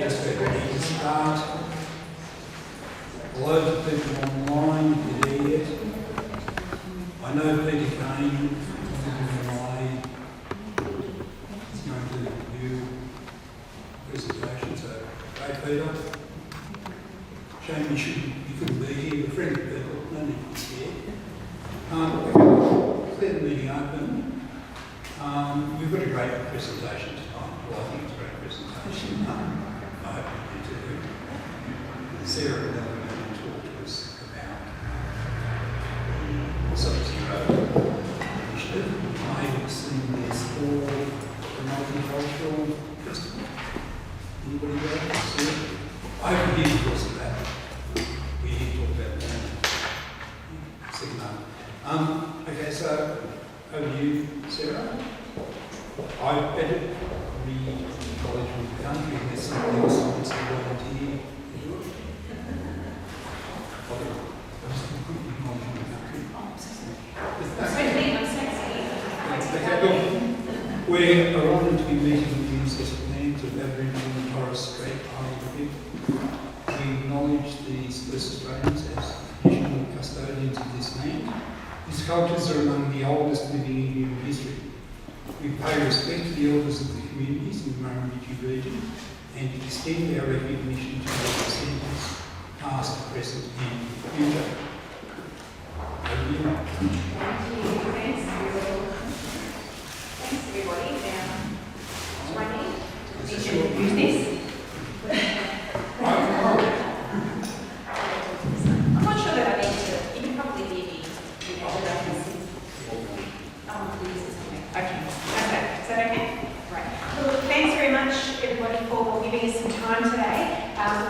just get ready to start. Loads of people online, if you're there yet. I know Peter Kane online is going to review presentation, so hey Peter. Shame you couldn't be here, we're friendly people, no need to be scared. Clear the meeting open. We've got a great presentation tonight. Well, I think it's a great presentation. I hope you do too. Sarah will talk to us about the Sub-Zero initiative. I have seen this for the multicultural festival. Anybody else? I hope you did talk about that. We did talk about that. Second one. Okay, so over to you, Sarah. I better read College of the Country and there's something else I want to volunteer. We're honoured to be meeting with the ancestral lands of Aboriginal and Torres Strait Islander people. We acknowledge these First Australians as traditional custodians of this land. These cultures are among the oldest living in human history. We pay respect to the elders of the communities in the Murrumbidgee region and extend our recognition to their descendants, past, present and future. Over to you. Thanks everybody. Do I need to introduce this? I'm not sure that I need to. You can probably hear me. Okay. Is that okay? Right. Well, thanks very much everybody for giving us some time today.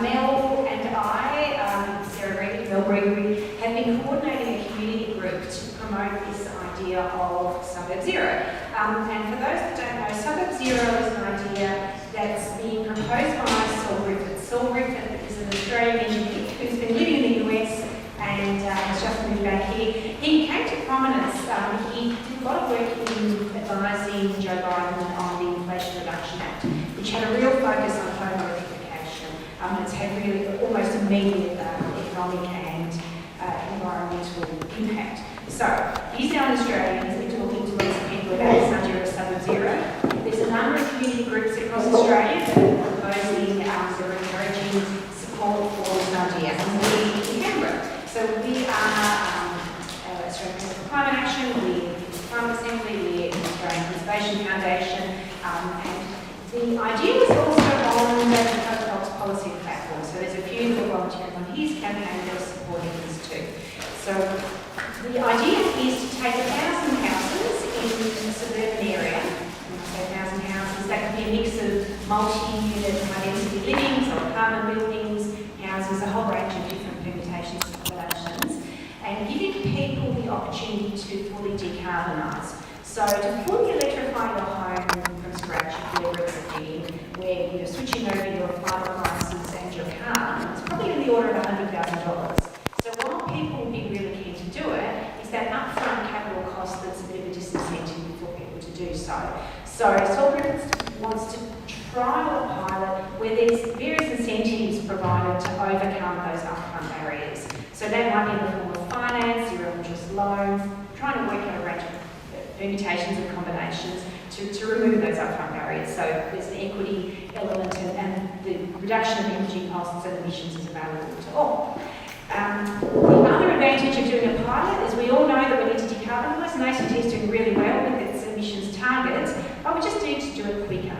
Mel and I, Sarah Gregory, Mel Gregory, have been coordinating a community group to promote this idea of Suburb Zero. And for those that don't know, Suburb Zero is an idea that's being proposed by Saul Griffith. Saul Griffith is an Australian engineer who's been living in the US and has just moved back here. He came to prominence. He did a lot of work in advising Joe Biden on the Inflation Reduction Act, which had a real focus on home electrification. It's had really almost immediate economic and environmental impact. So he's now in Australia. He's been talking to lots of people about this idea of Suburb Zero. There's a number of community groups across Australia that are proposing or encouraging support for this idea. And we in Canberra. So we are Australian Council for Climate Action, we're the Climate Assembly, we're the Australian Conservation Foundation, and the idea was also on the Health Policy platform. So there's a few that are volunteering on his campaign that are supporting this too. So the idea is to take 1,000 houses in a suburban area. When I say 1,000 houses, that could be a mix of multi-unit high-density livings or apartment buildings, houses, a whole range of different permutations and combinations, and giving people the opportunity to fully decarbonise. So to fully electrify your home from scratch, if you're retrofitting, where you're switching over your fibre license and your car, it's probably in the order of $100,000. So while people will be really keen to do it, is that upfront capital cost that's a bit of a disincentive for people to do so. So Saul Griffith wants to trial a pilot where there's various incentives provided to overcome those upfront barriers. So that might be in the form of finance, zero interest loans, trying to work out a range of permutations and combinations to remove those upfront barriers. So there's an equity element and the reduction of energy costs and emissions is available to all. The other advantage of doing a pilot is we all know that we need to decarbonise, and ACT is doing really well with its emissions targets, but we just need to do it quicker.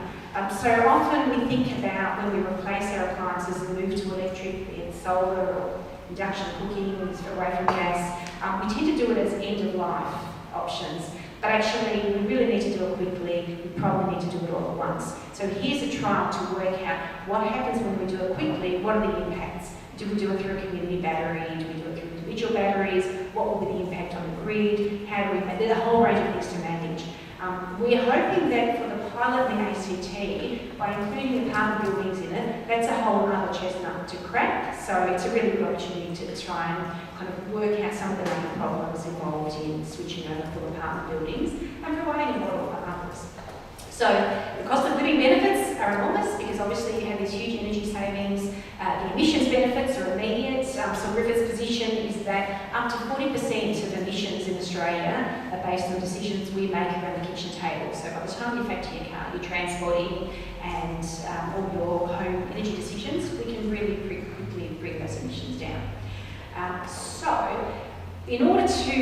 So often we think about when we replace our appliances and move to electric, be it solar or induction cooking away from gas, we tend to do it as end-of-life options. But actually, we really need to do it quickly. We probably need to do it all at once. So here's a trial to work out what happens when we do it quickly, what are the impacts? Do we do it through a community battery? Do we do it through individual batteries? What will be the impact on the grid? How do we manage? There's a whole range of things to manage. We're hoping that for the pilot in the ACT, by including the apartment buildings in it, that's a whole other chestnut to crack. So it's a really good opportunity to try and kind of work out some of the main problems involved in switching over full apartment buildings and providing a model for others. So the cost of living benefits are enormous because obviously you have these huge energy savings. The emissions benefits are immediate. So River's position is that up to 40% of emissions in Australia are based on decisions we make around the kitchen table. So by the time you factor your car, your transporting and all your home energy decisions, we can really quickly bring those emissions down. So in order to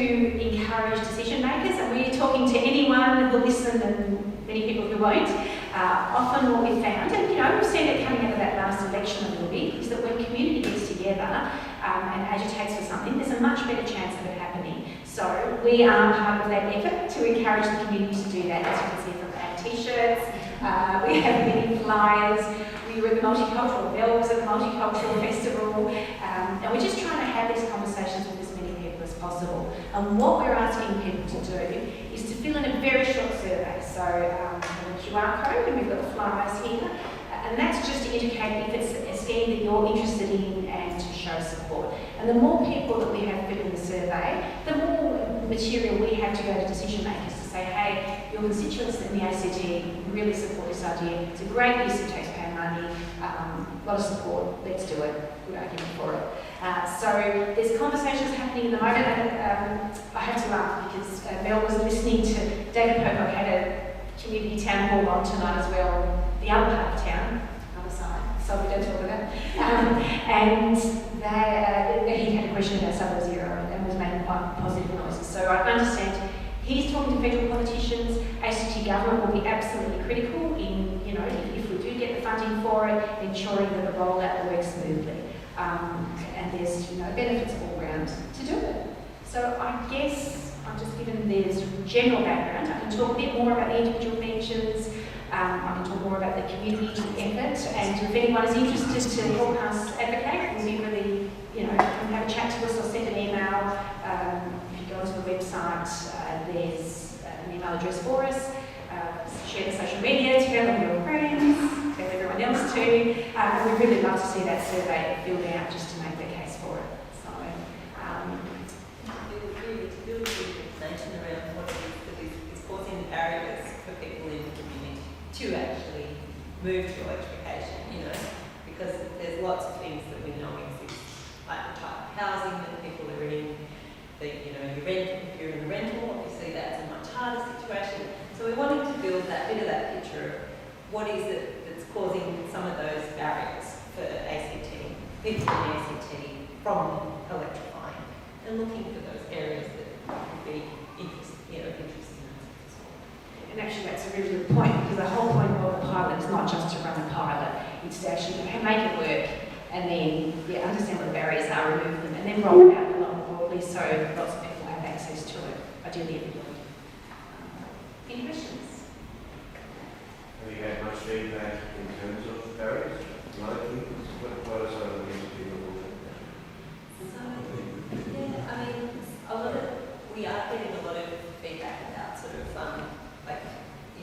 encourage decision makers, and we're talking to anyone who will listen and many people who won't, often what we've found, and we've seen it coming out of that last election a little bit, is that when community gets together and agitates for something, there's a much better chance of it happening. So we are part of that effort to encourage the community to do that, as you can see from our t-shirts. We have many flyers. We were at the Multicultural Bell was at the Multicultural Festival, and we're just trying to have these conversations with as many people as possible. And what we're asking people to do is to fill in a very short survey. So a QR code, and we've got the flyers here, and that's just to indicate if it's a scheme that you're interested in and to show support. And the more people that we have fill in the survey, the more material we have to go to decision makers to say, hey, your constituents in the ACT really support this idea. It's a great use of taxpayer money, a lot of support, let's do it, good argument for it. So there's conversations happening at the moment, and I have to laugh because Mel was listening to David Pocock had a community town hall on tonight as well, the other part of town, other side, so we don't talk about. And he had a question about sub-zero and was making quite positive noises. So I understand he's talking to federal politicians. ACT government will be absolutely critical in, if we do get the funding for it, ensuring that the rollout works smoothly. And there's, benefits all round to do it. So I guess I've just given this general background. I can talk a bit more about the individual mentions. I can talk more about the community effort, and if anyone is interested to help us advocate, we'll be really, come have a chat to us or send an email. If you go onto the website, there's an email address for us. Share the social media, tell all your friends, tell everyone else too. And we'd really love to see that survey filled out just to make the case for it. So, build information around what it is causing barriers for people in the community to actually move to electrification, because there's lots of things that we know exist, like the type of housing that people are in, if you're in a rental, obviously that's a much harder situation. So we wanted to build that bit of that picture of what is it that's causing some of those barriers for ACT, people in the ACT from electrifying, and looking for those areas that would be interesting as well. and actually that's a really good point, because the whole point of the pilot is not just to run a pilot, it's to actually make it work and then understand what the barriers are, remove them, and then roll it out a lot more broadly so lots of people have access to it, ideally everybody. Any questions? Have you had much feedback in terms of barriers? Locally? What are some of the things people look at? We are getting a lot of feedback about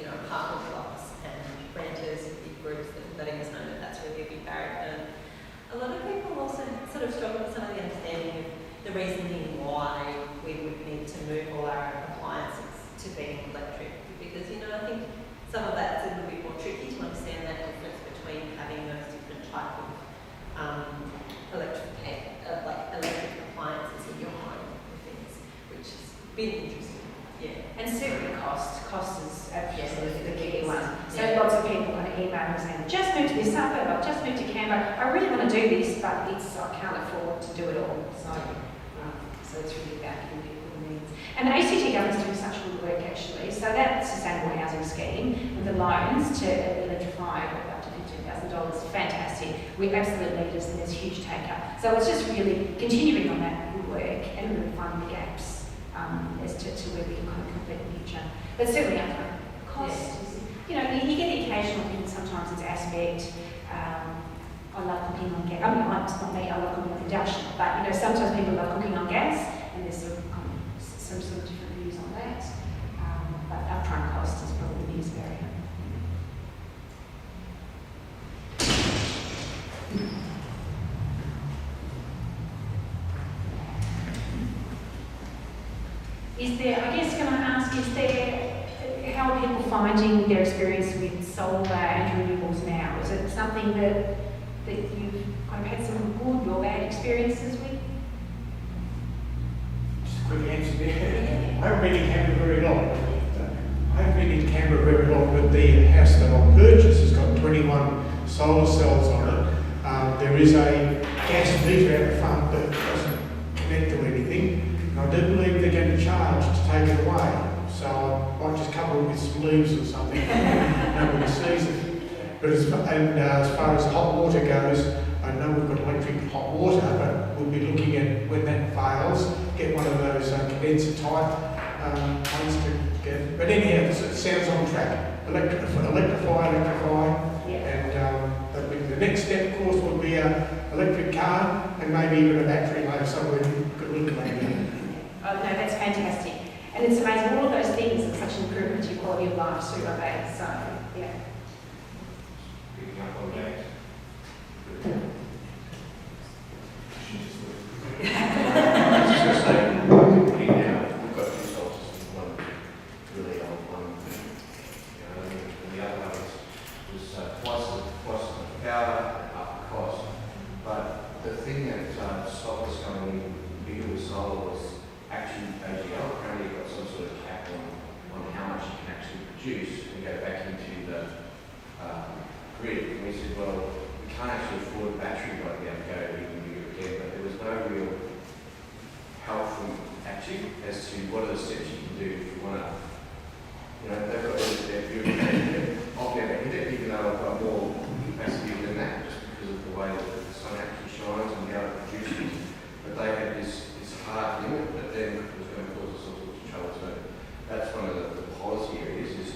apartment blocks and renters, big groups that letting us know that that's really a big barrier. And a lot of people also sort of struggle with some of the understanding of the reasoning why we would need to move all our appliances to being electric, because I think some of that's a little bit more tricky to understand that difference between having those different type of electric appliances in your home and things, which has been interesting. Yeah. And certainly cost is absolutely the key one. So lots of people want to email and saying, just moved to this suburb, I've just moved to Canberra, I really want to do this, but I can't afford to do it all. So it's really about giving people the needs. And the ACT government's doing such good work actually. So that sustainable housing scheme with the loans to electrify up to $15,000 is fantastic. We're absolute leaders and there's huge take-up. So it's just really continuing on that good work and really finding the gaps as to where we can kind of complete the picture. But certainly upfront cost is, you get the occasional thing, sometimes it's aspect. I love cooking on gas. It's not me, I love cooking on induction, but sometimes people love cooking on gas, and there's some sort of different views on that. But upfront cost is probably the biggest barrier. Is there how are people finding their experience with solar and renewables now? Is it something that you've kind of had some good or bad experiences with? Just a quick answer there. I haven't been in Canberra very long. I haven't been in Canberra very long, but the house that I purchased has got 21 solar cells on it. There is a gas meter out the front that doesn't connect to anything. And I do believe they're going to charge to take it away. So I might just cover it with some leaves or something. Nobody sees it. But as far as hot water goes, I know we've got electric hot water, but we'll be looking at when that fails, get one of those condenser type ones to get. But anyhow, it sounds on track. Electrify. Yeah. And the next step, of course, would be an electric car and maybe even a battery later somewhere you could look at maybe. Oh, no, that's fantastic. And it's amazing, all of those things are such an improvement to your quality of life, so yeah. Picking up on that. I was just going to say, now, we've got two solar systems, one really old, one, and the other one was twice as much power, up the cost. But the thing that stopped us going in bigger with solar was actually AGL. Apparently you've got some sort of cap on how much you can actually produce and go back into the grid. And we said, well, we can't actually afford a battery right now to go even bigger again, but there was no real help from actually as to what are the steps you can do if you want to, they've got their view I'll never hit it, even though I've got more capacity than that, just because of the way that the sun actually shines and how it produces. But they had this hard limit that then was going to cause us all sorts of trouble. So that's one of the policy areas is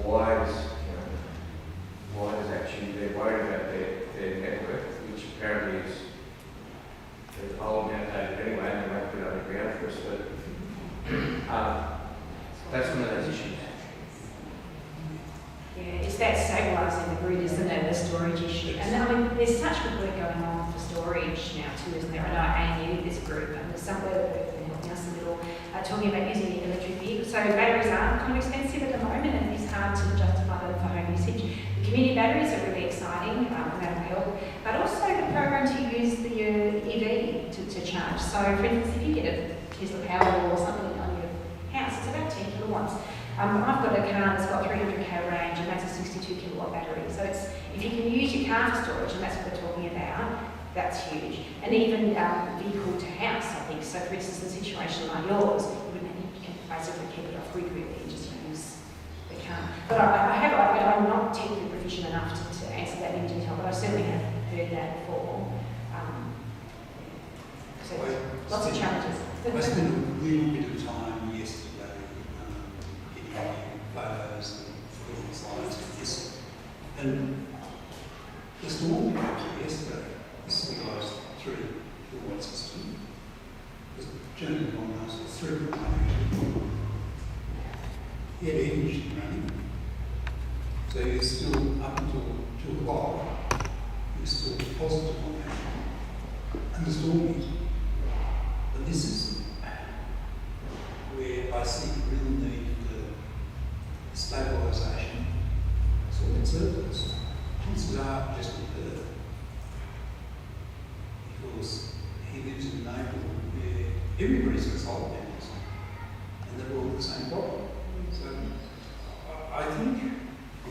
why is actually they're worried about their network, which apparently is old and outdated anyway, and they won't put it underground for us. But that's one of those issues. Yeah, it's that stabilising the grid, isn't it, the storage issue. And I mean, there's such good work going on for storage now too, isn't there? I know ANU, this group, and there's some work that they're helping us a little, talking about using electric vehicles. So batteries are kind of expensive at the moment, and it's hard to justify them for home usage. The community batteries are really exciting, and that'll help. But also the program to use the EV to charge. So for instance, if you get a Tesla Powerwall or something on your house, it's about 10 kilowatts. I've got a car that's got 300k range and that's a 62 kilowatt battery. So it's, if you can use your car for storage, and that's what we're talking about, that's huge. And even vehicle to house, I think. So for instance, in a situation like yours, you can basically keep it off grid really and just use the car. But I'm not technically proficient enough to answer that in detail, but I certainly have heard that before. So lots of challenges. I spent a little bit of time yesterday getting photos and slides of this. And the storm we had yesterday, this is the last 3 kilowatt system. The German one has a 3 It engine running. So you're still up until 2 o'clock, you're still positive on that. And the storm is. But this is where I see the real need for stabilisation. So it's surplus. Chances are just occur. Because he lives in a neighbourhood where everybody's got solar panels and they're all the same problem. So I think the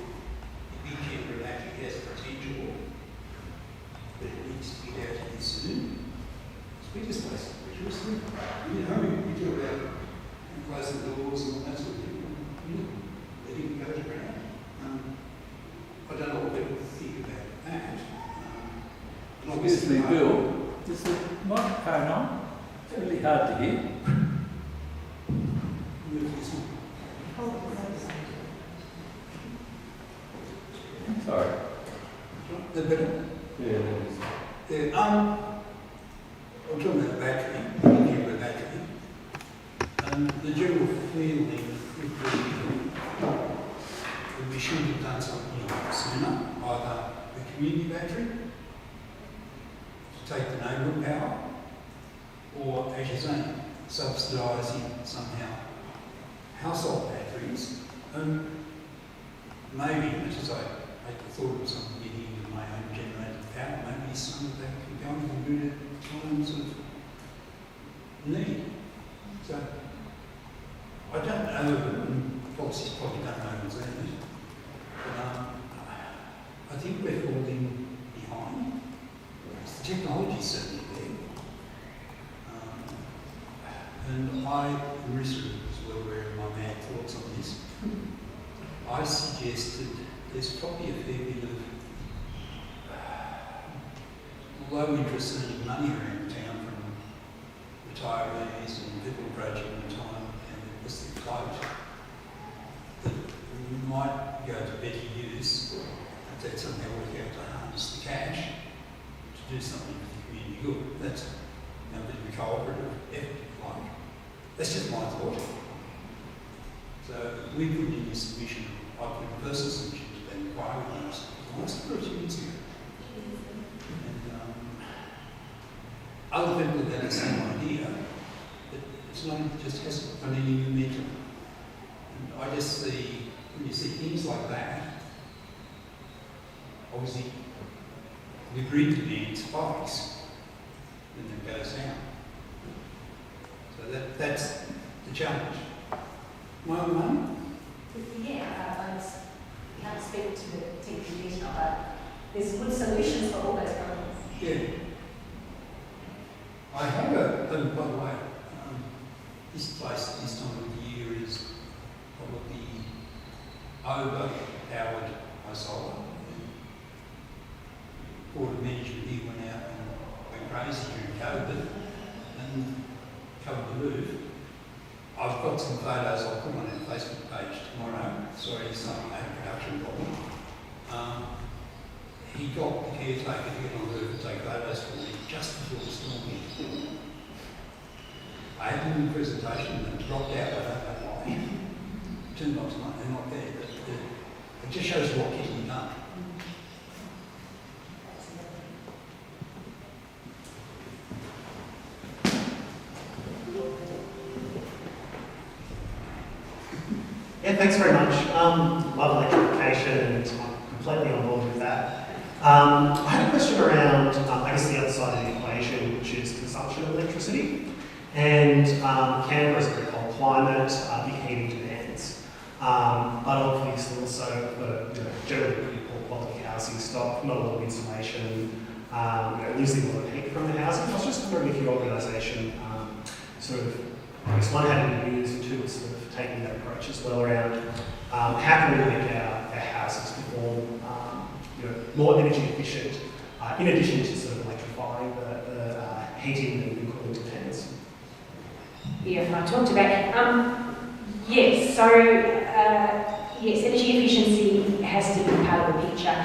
big Canberra actually has potential, but it needs to get out here soon. We just waste electricity. We talk about closing the doors and all that sort of thing. Letting it go to ground. I don't know what people think about that. And obviously, Bill, is the microphone on? It's really hard to hear. Sorry. The better. Yeah. I'm talking about the battery, the battery. The general feeling would be that we should have done something sooner, either the community battery to take the neighbourhood power, or as you're saying, subsidising somehow household batteries Maybe, as I hate the thought of something getting into my own generated power, maybe some of that can go into good times of need. So, I don't know, and policies probably don't know what's in it, but I think we're falling behind. The technology's certainly there. And I, the risk as well, where my mad thoughts on this, I suggested there's probably a fair bit of low interest earning money around town from retirees and people approaching retirement, and it was the clout that might go to better use if they somehow work out to harness the cash to do something for the community good. That's a bit of a cooperative effort, like. That's just my thought. So we put in this submission, I put a personal submission to that inquiry last number of 2 years ago. And other people have had the same idea, but it's not, it just hasn't got any momentum. And I just see, when you see things like that, obviously the grid demand spikes and then it goes down. So that's the challenge. My own money? Yeah, you can't speak to the technical detail, but there's good solutions for all those problems. Yeah. I have by the way, this place at this time of the year is probably overpowered by solar. The Board of Management here went out and went crazy during COVID and covered the roof. I've got some photos I'll put on our Facebook page tomorrow. Sorry, someone had a production problem. He got the caretaker to get on the roof and take photos for me just before the storm hit. I had them in presentation and dropped out, I don't know why. Turned out tonight, they're not there, but it just shows what can be done. Yeah, thanks very much. Love electrification, and I'm completely on board with that. I had a question around, I guess, the other side of the equation, which is consumption of electricity. And Canberra is a very cold climate, big heating demands, but obviously also generally pretty poor quality housing stock, not a lot of insulation, losing a lot of heat from the housing. I was just wondering if your organisation sort of, I guess, one, had any views, and two, was sort of taking that approach as well around how can we make our houses perform more energy efficient, in addition to sort of electrifying the heating and cooling demands. Yeah, I talked about yes. So yes, energy efficiency has to be part of the picture. I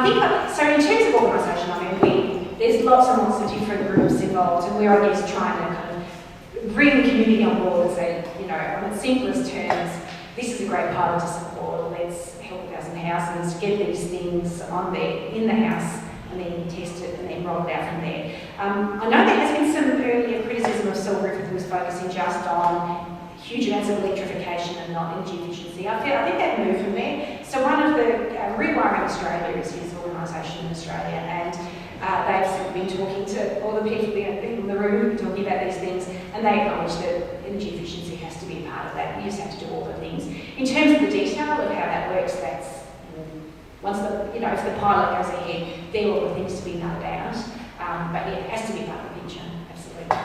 think so. In terms of organisation, there's lots and lots of different groups involved, and we're, I guess, trying to kind of bring the community on board and say, on its simplest terms, this is a great pilot to support. Let's help 1,000 houses get these things on there in the house, and then test it and then roll it out from there. I know there has been some earlier criticism of Saul Griffith, who was focusing just on huge amounts of electrification and not energy efficiency. I think that moved from there. So one of the Rewiring Australia is his organisation in Australia, and they've sort of been talking to all the people in the room talking about these things, and they acknowledge that energy efficiency has to be a part of that. You just have to do all the things. In terms of the detail of how that works, that's once the if the pilot goes ahead, there are all the things to be nailed out. But yeah, it has to be part of the picture, absolutely.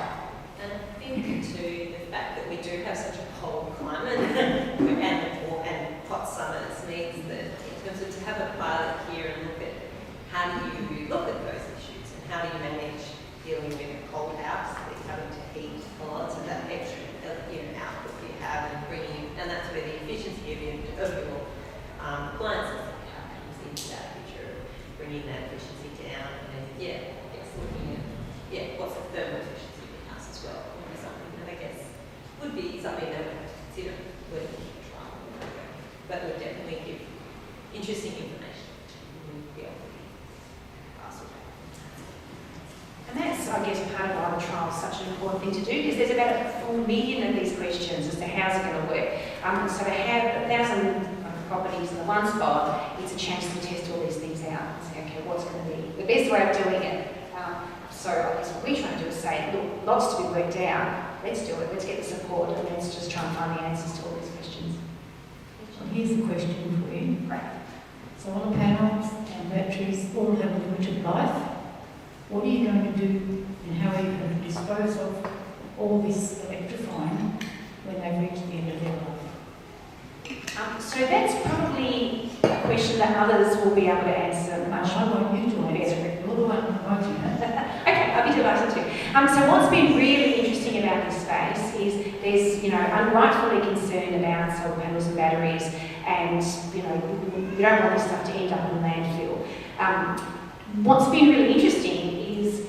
And I think too, the fact that we do have such a cold climate and hot summers means that in terms of to have a pilot here and look at how do you look at those issues and how do you manage dealing with a cold house that's having to heat a lot of that extra output you have and bringing, and that's where the efficiency of your appliances comes into that picture of bringing that efficiency down and looking at what's the thermal efficiency of the house as well, would be something that I guess would be something that we have to consider when we trial. But would definitely give interesting information to be able to be asked about. And that's, I guess, part of why the trial is such an important thing to do, because there's about 4 million of these questions as to how's it going to work. So to have 1,000 properties in the one spot, it's a chance to test all these things out and say, okay, what's going to be the best way of doing it? So I guess what we're trying to do is say, look, lots to be worked out, let's do it, let's get the support, and let's just try and find the answers to all these questions. Well, here's a question for you. Great. Solar panels and batteries all have a limited life. What are you going to do and how are you going to dispose of all this electrifying when they reach the end of their life? So that's probably a question that others will be able to answer much I want you to answer better. it. You're the one promoting it. Okay, I'll be delighted to. So what's been really interesting about this space is there's, unrightfully concern about solar panels and batteries, and, we don't want this stuff to end up in landfill. What's been really interesting is,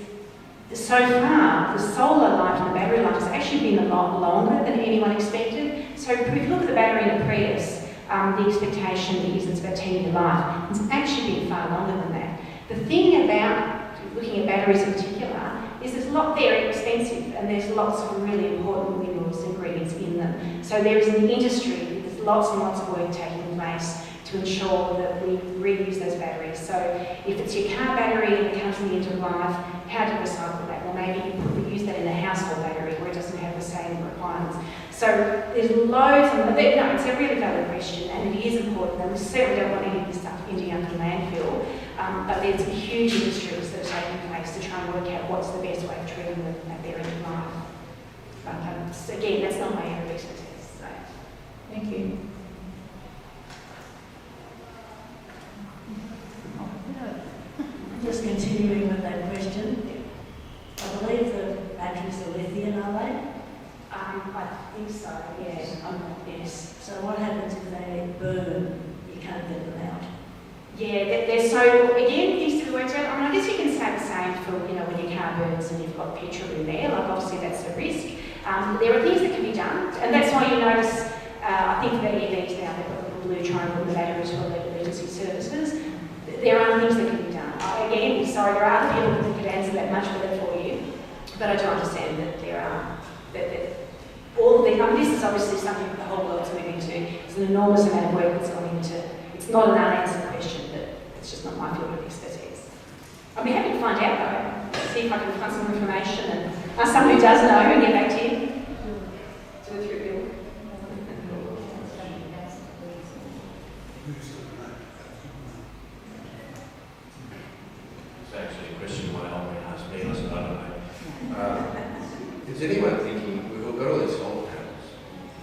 so far, the solar life and the battery life has actually been a lot longer than anyone expected. So if you look at the battery in a Prius, the expectation is it's about 10-year life. It's actually been far longer than that. The thing about looking at batteries in particular is there's a lot, they're expensive, and there's lots of really important minerals and ingredients in them. So there is an industry, there's lots and lots of work taking place to ensure that we reuse those batteries. So if it's your car battery and it comes to the end of life, how do you recycle that? Well, maybe you use that in a household battery where it doesn't have the same requirements. So there's loads of, it's a really valid question, and it is important, and we certainly don't want any of this stuff ending up in landfill, but there's huge industries that are taking place to try and work out what's the best way of treating them at their end of life. But so again, that's not my area of expertise. So. Thank you. Just continuing with that question, I believe the batteries are lithium, are they? I think so, yes. Yes. So what happens if they burn? You can't get them out. Yeah, they're so, again, things to be worked out. I guess you can say the same for, when your car burns and you've got petrol in there, obviously that's a risk. There are things that can be done, and that's why you notice, I think that EVs now, they've got the blue triangle in the batteries for emergency services. There are things that can be done. Again, sorry, there are other people that could answer that much better for you, but I do understand that there are, all the, this is obviously something that the whole world's moving to. It's an enormous amount of work that's gone into. It's not an unanswered question, but it's just not my field of expertise. I'd be happy to find out though, see if I can find some information and ask someone who does know and get back to you. Do it through Bill. It's actually a question my old man asked me, I said, I don't know. Is anyone thinking, we've all got all these solar panels,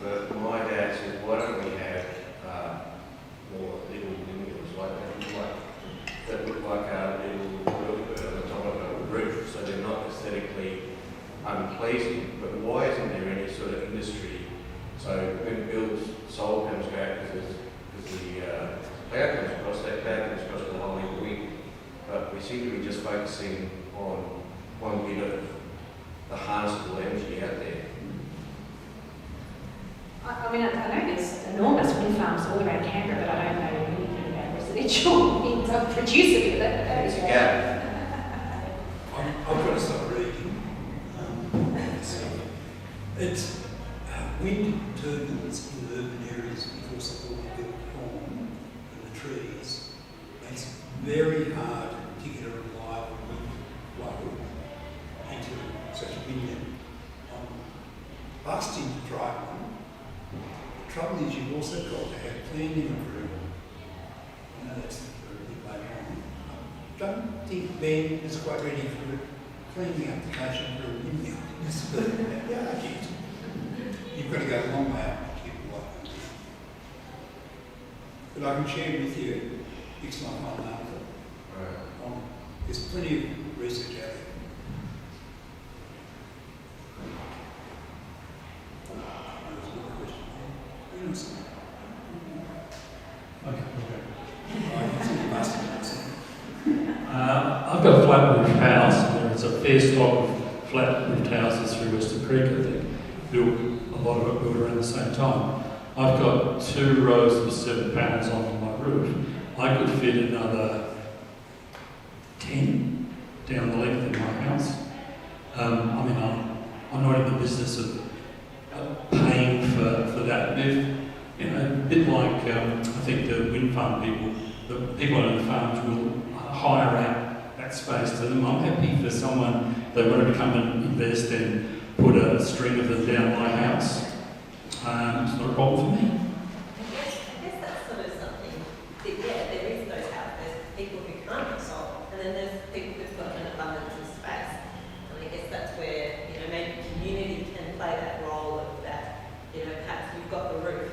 but my dad said, why don't we have more little windmills that look like a little wheelbird on the top of a roof, so they're not aesthetically unpleasing, but why isn't there any sort of industry? So when Bill's solar panels go out, because the cloud comes across, that cloud comes across the whole little wing, but we seem to be just focusing on one bit of the harnessable energy out there. I know there's enormous wind farms all around Canberra, but I don't know anything about residential wind. I produce a bit of that. It's a gap. I've got to stop reading. It's wind turbines in urban areas because of all the corn and the trees. It's very hard to get a reliable wind flow into such a vineyard. Last in to try one. The trouble is you've also got to have planning approval. That's a bit later on. I don't think Ben is quite ready for a planning application for a windmill. Yeah, you've got to go a long way up to keep it like that. But I can share with you, it's not my answer. There's plenty of research out there. I've got a flat roofed house, and there's a fair stock of flat roofed houses through Weston Creek, I think, built, a lot of it built around the same time. I've got 2 rows of 7 panels on my roof. I could fit another 10 down the length of my house. I'm not in the business of paying for that. If You know, a bit like I think the wind farm people, the people on the farms will hire out that space to them. I'm happy for someone, they wanted to come and invest and put a string of them down my house. It's not a problem for me. I guess that's sort of something that, yeah, there is those out there, people who can't consult, and then there's people who've got an abundance of space. And I guess that's where, you know, maybe community can play that role of that, you know, perhaps you've got the roof,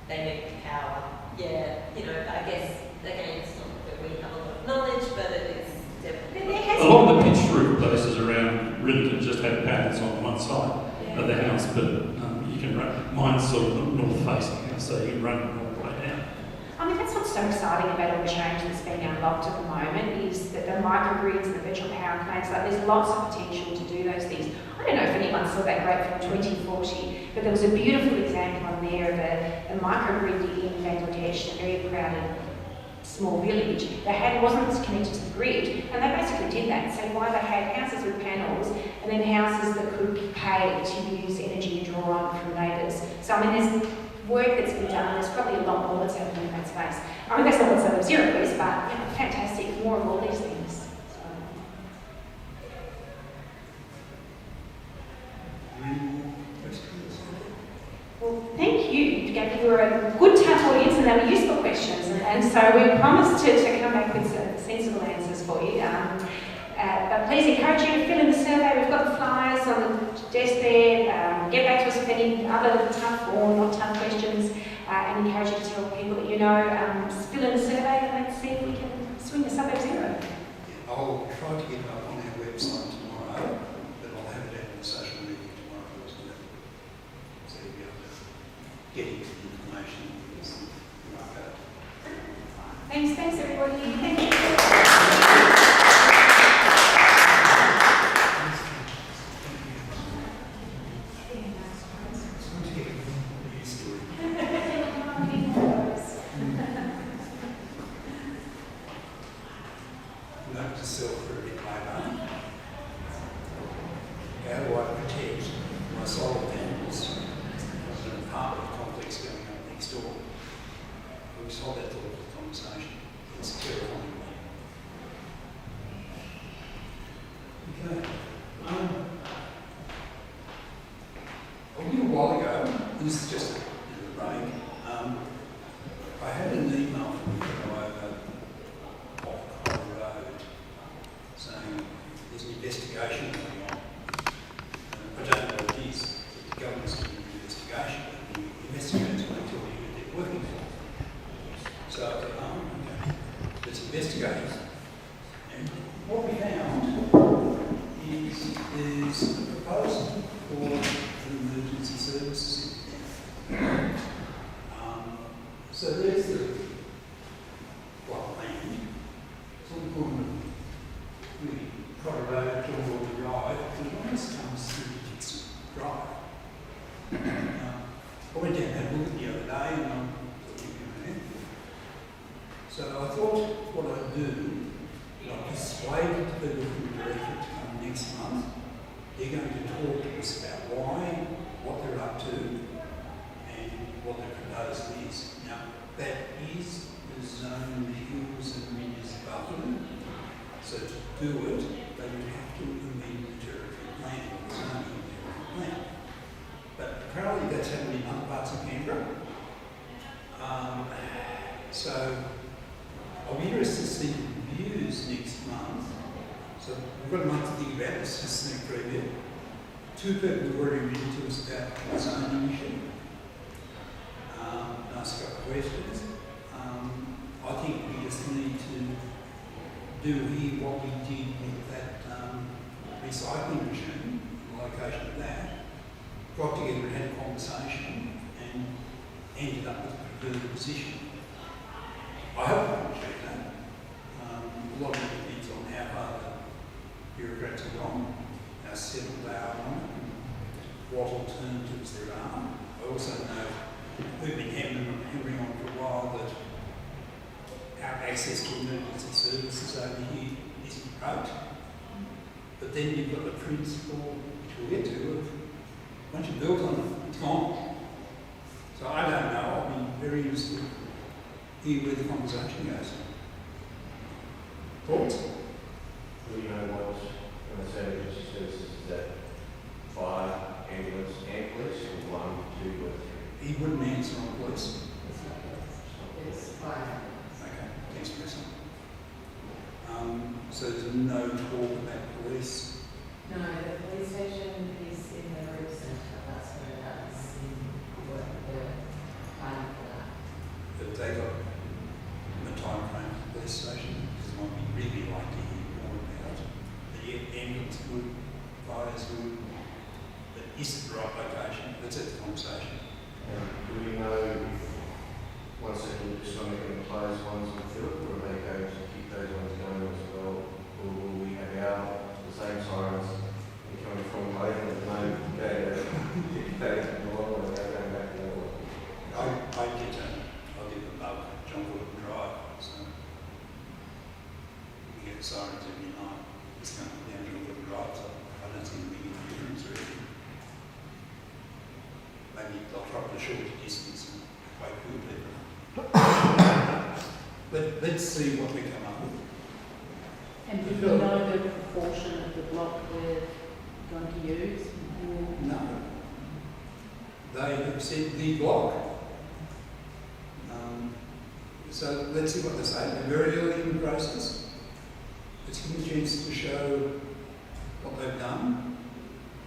they need the power. Yeah, you know, I guess, again, it's not that we have a lot of knowledge, but it is definitely. A lot of the pitched roof places around really can just have panels on one side of the house, but you can run, mine's sort of north facing house, so you can run it all the way down. I mean, that's what's so exciting about all the change that's being unlocked at the moment is that the microgrids and the virtual power plants, like there's lots of potential to do those things. I don't know if anyone saw that great film 2040, but there was a beautiful example on there of a microgrid in Bangladesh, a very crowded small village that wasn't connected to the grid, and they basically did that. So why they had houses with panels and then houses that could pay to use energy and draw on from neighbours. So I mean, there's work that's been done. There's probably a lot more that's happening in that space. I mean, that's not what Zero Zero is, but you know, fantastic. More of all these things. So. Well, thank you. You were a good, tough audience, and they were useful questions. And so we promised to come back with sensible answers for you. But please encourage you to fill in the survey. We've got the flyers on the desk there. Get back to us with any other tough or not tough questions, and encourage you to tell people that you know. Fill in the survey and let's see if we can swing the suburb zero. I'll try to get it up on our website tomorrow, but I'll have it out on social media tomorrow as well. So you'll be able to get into the information as you mark out. Thanks everybody. Thank you. Note to self for a bit later. How do I protect my solar panels? There's an apartment complex going on next door. We just hold that thought of the conversation. It's terrifying. Okay. A little while ago, and this is just a bit of a break, I had an email from a fellow over off Coral Road saying there's an investigation going on. I don't know what it is. The government's doing an investigation, but the investigators won't tell you who they're working for. So I thought, oh, okay, let's investigate. And what we found is there's a proposal for an emergency services. So there's the land. It's on the corner of really Cotter Road, John Drive. The lines comes through Dixon Drive. I went down and had a look the other day and I'm thinking, so I thought what I'd do, I'd persuade the people from the directorate to come next month. They're going to talk to us about why, what they're up to, and what their proposal is. Now, that is the zone, the hills and ridges above them. So to do it, they would have to amend the territory plan, the zoning territory plan. But apparently that's happening in other parts of Canberra. So I'll be interested to see the views next month. So we've got a month to think about this, just sneak preview. Two people have already written to us about the zoning issue. Ask a couple of questions. I think we just need to do here what we did with that recycling machine, the location of that, got together and had a conversation and ended up with a preferred position. I hope we can achieve that. A lot of it depends on how far the bureaucrats are gone, how settled they are on it, and what alternatives there are. I also know we've been hammering on for a while that our access to emergency services over here isn't great. But then you've got the principle, which we'll get to, of once you've built on it, it's gone. So I don't know. I mean, very interested to hear where the conversation goes. Thoughts? Well, you know what, when I say emergency services, is that fire, ambulance, and police, or 1, 2, or 3? He wouldn't answer on police. It's fine. Okay, thanks, Professor. So there's no talk about police. No, the police station is in the road centre, that's where that's in work, the plan for that. Have they got a time frame for the police station? Because it might be really like to hear more about the ambulance good, fires good, but is it the right location? Let's have the conversation. Do we know if once they can just on going to close ones and fill it, or are they going to keep those ones going as well? Or will we have the same sirens coming from Clayton at the moment, go to Norwell and going back to Norwell? I did above John Gordon Drive, so we get sirens every night. It's going down John Gordon Drive, so I don't see a big difference really. Maybe they'll drop the shorter distance and quite cool people. But let's see what we come up with. And do you know the proportion of the block we're going to use? No. They have said the block. So let's see what they say. They're very early in the process. It's given a chance to show what they've done.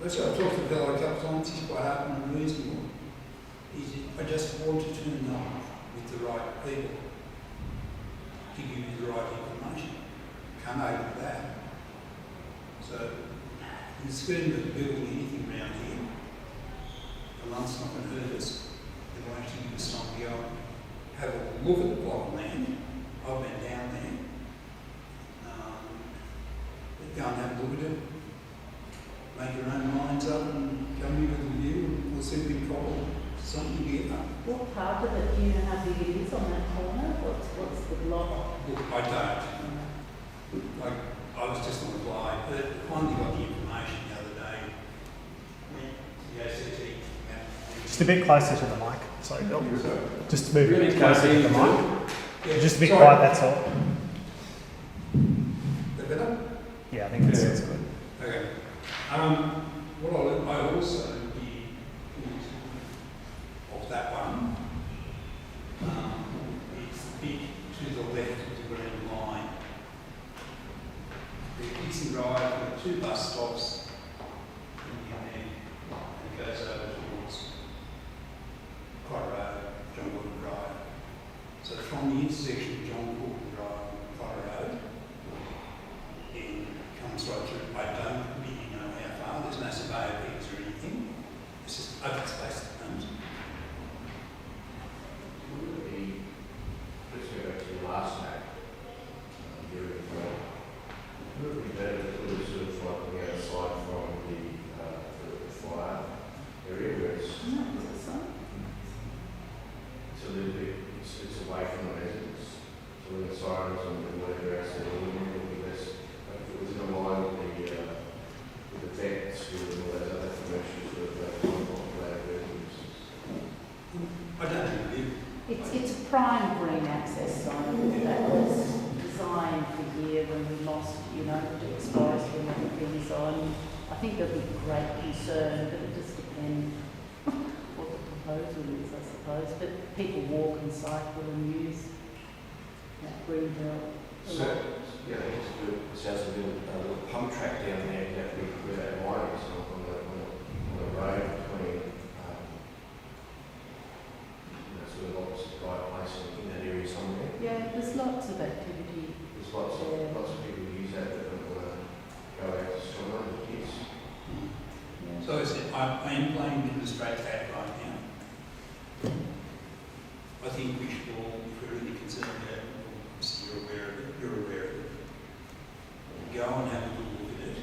I've talked to the fellow a couple of times, he's quite open and reasonable. I just want to turn up with the right people to give you the right information. Come over that. So, in the scheme of building anything around here, a month's not going to hurt us. They won't actually give us time to go and have a look at the block of land. I've been down there. Go and have a look at it. Make your own minds up and come in with a view, and we'll see if we can cobble something together. What part of it, do you know how big it is on that corner? What's the block? Look, I don't. I was just on the fly, but finally got the information the other day. When the ACT came out. Just a bit closer to the mic. Sorry, Bill. Just move Really a bit closer to the mic. Yeah, Just a bit sorry. quiet, that's all. Is that better? Yeah, I think that's good. Okay. What I also did of that one is the bit to the left of the green line. The Dixon Drive, there are 2 bus stops in there, and it goes over towards Cotter Road, John Gordon Drive. So from the intersection of John Gordon Drive and Cotter Road, and comes right through. I don't really know how far. There's no surveyor pigs or anything. It's just open space at the moment. Would it be, let's go back to the last map, would it be better to put it sort of like on the other side from the fire area where it's a little bit, it's away from the residents, so when the sirens and whatever else they're doing, it will be less, if it was in line with the vet school and all those other commercials that populated residents. I don't think it It's a prime green access zone that was designed for here when we lost, to expose when everything is on. I think there'll be great concern, but it just depends what the proposal is, I suppose. But people walk and cycle and use that green belt. So, yeah, I think it's just a little pump track down there, exactly where that line is on the road between, sort of opposite right place in that area somewhere. Yeah, there's lots of activity. There's lots of people who use that don't want to go out to swim on the kids. Yeah. So I said, I am playing in the straight cat right now. I think we should all, if we're really concerned about it, obviously you're aware of it, go and have a good look at it.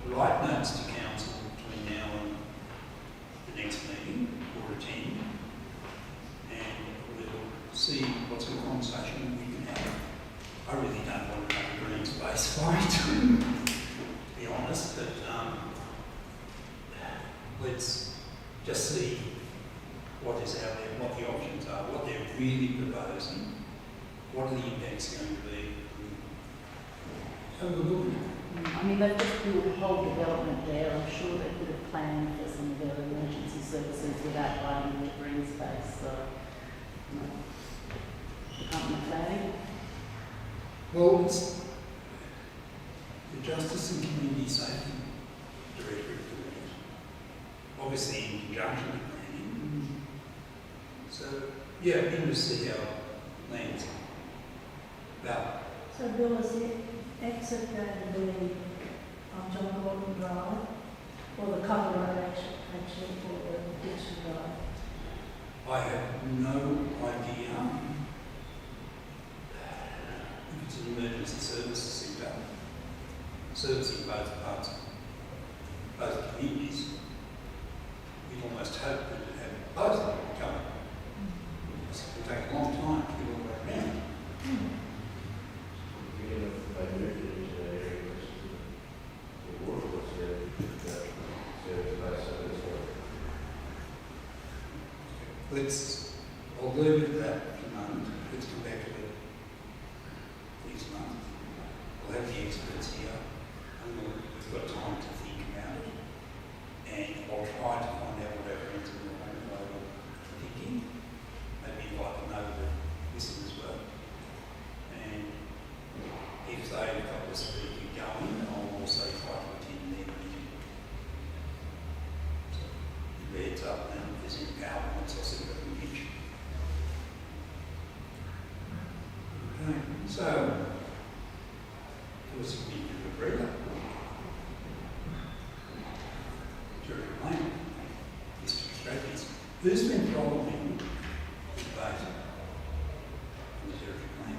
Write notes to council between now and the next meeting, or attend, and we'll see what sort of conversation we can have. I really don't want to have a green space fight, to be honest, but let's just see what is out there, what the options are, what really proposing? What are the impacts going to be? Have a look. I mean, they've just built a whole development there. I'm sure they could have planned for some of their emergency services without buying the green space. So, department planning. Well, it's the Justice and Community Safety Directorate doing it, obviously in conjunction with planning. So, yeah, it'd be interesting to see how it lands. Now, So Bill, is the exit going to be on John Gordon Drive or the cover road actually for the Dixon Drive? I have no idea if it's an emergency services centre, servicing both parts, both communities. We'd almost hope that it had both of them covered. It would take a long time to get all the way around. They moved it into that area, the water was there, I'll leave it at that for the moment. Let's come back to it next month. We'll have the experts here, and we've got time to think about it. And I'll try to find out what our friends in the home are thinking. Maybe invite them over to listen as well. And if they've got the speaker going, I'll also try to attend their meeting. So, heads up, and if there's any PowerPoints, I'll see what I can pitch. Okay, so, there was a bit of a breather. During the plan, district strategies. Who's been following the debate on the territory plan?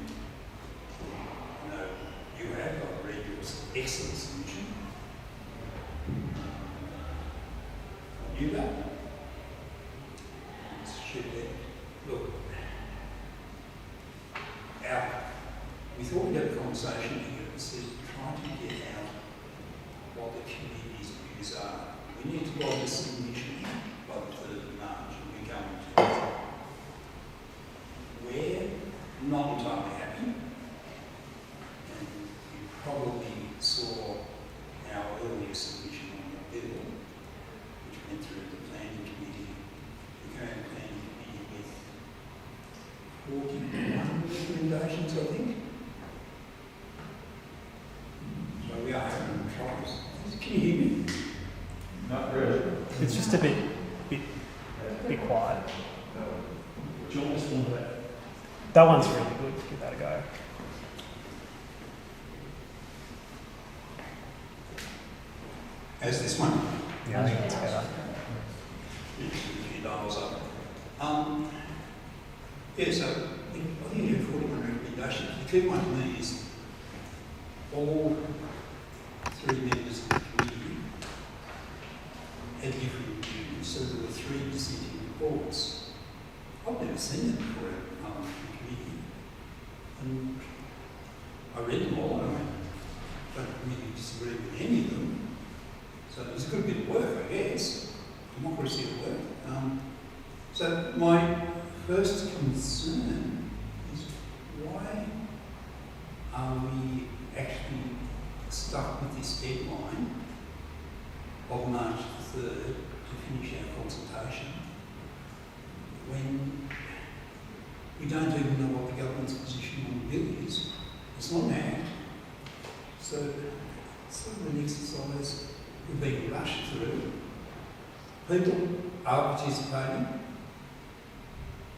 I know you have, I've read your excellent submission. I knew that. Let's shoot that. Look, we thought we'd have a conversation here that says try to get out what the community's views are. We need to lodge a submission by the 3rd of March, and we're going to. We're not entirely happy, and you probably saw our earlier submission on the bill, which went through the planning committee, the current planning committee with 41 recommendations, I think. So we are having troubles. Can you hear me? Not really. It's just a bit quiet. Do you want to respond to that? That one's really good. Give that a go. As this one. Yeah, I think that's better. A few dials up. Yeah, so I think you have 41 recommendations. The key one to me is all 3 members of the committee had different views, so there were 3 dissenting reports. I've never seen that before in the parliamentary committee. And I read them all, and I don't really disagree with any of them. So it was a good bit of work, I guess. Democracy at work. So my first concern is why are we actually stuck with this deadline of March the 3rd to finish our consultation when we don't even know what the government's position on the bill is? It's not an act. So it's sort of an exercise we're being rushed through. People are participating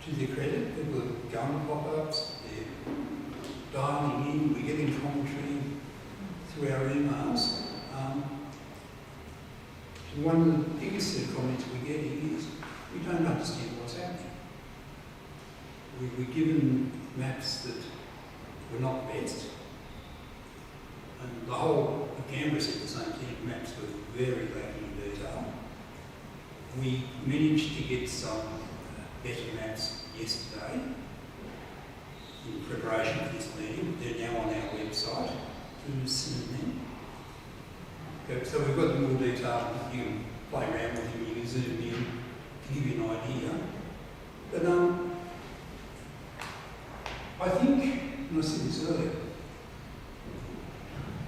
to their credit. People are going to pop-ups, they're dialing in, we're getting commentary through our emails. And one of the biggest set of comments we're getting is we don't understand what's happening. We're given maps that were not the best. And the whole of Canberra said the same thing, maps were very lacking in detail. We managed to get some better maps yesterday in preparation for this meeting. They're now on our website. Who's seen them? Okay, so we've got the more detail. You can play around with them, you can zoom in to give you an idea. But and I said this earlier,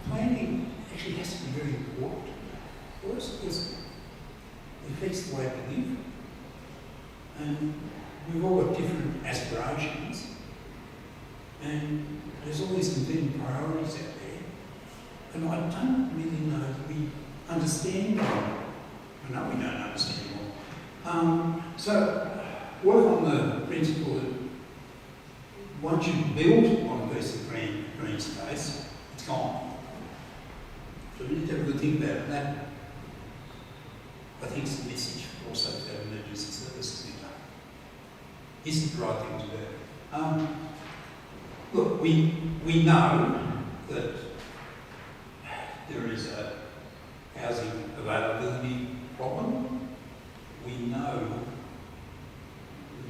planning actually has to be very important for us because it affects the way we live. And we've all got different aspirations, and there's all these competing priorities out there. And I don't really know that we understand them. I know we don't understand them. So work on the principle that once you've built on a piece of green space, it's gone. So we need to have a good think about it. And that, I think, is the message also to our emergency services centre. Is it the right thing to do? Look, we know that there is a housing availability problem. We know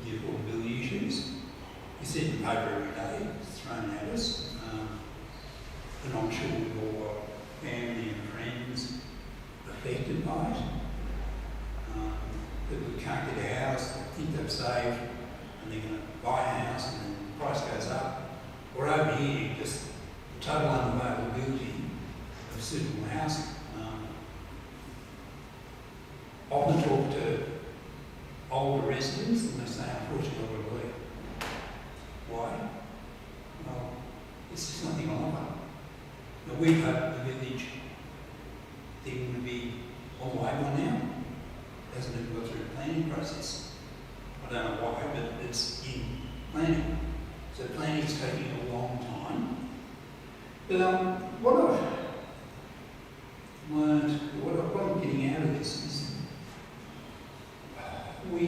the affordability issues. You see it in the paper every day, it's thrown at us. And I'm sure we've all got family and friends affected by it. People who can't get a house, they think they've saved, and they're going to buy a house, and then the price goes up. Or over here, just the total unavailability of suitable housing. Often talk to older residents, and they say, unfortunately, we're leave. Why? Well, it's just nothing on offer. Now, we've hoped the village thing would be on the way by now. It hasn't even got through the planning process. I don't know why, but it's in planning. So planning is taking a long time. But what I've learned, what I'm getting out of this is we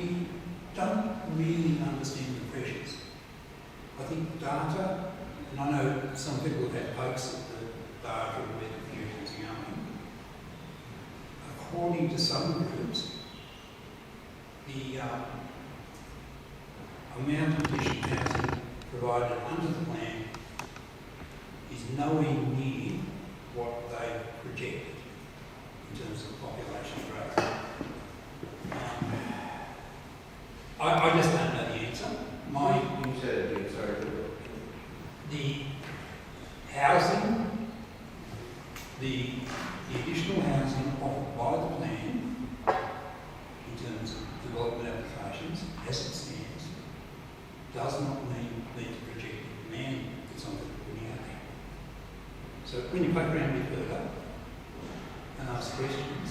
don't really understand the pressures. I think data, and I know some people have had pokes at the data and where the future is going. According to some groups, the amount of additional housing provided under the plan is nowhere near what they projected in terms of population growth. I just don't know the answer. You said it again, sorry. The housing, the additional housing offered by the plan in terms of development applications, as it stands, does not meet the projected demand that's on the putting out there. So when you poke around a bit further and ask questions,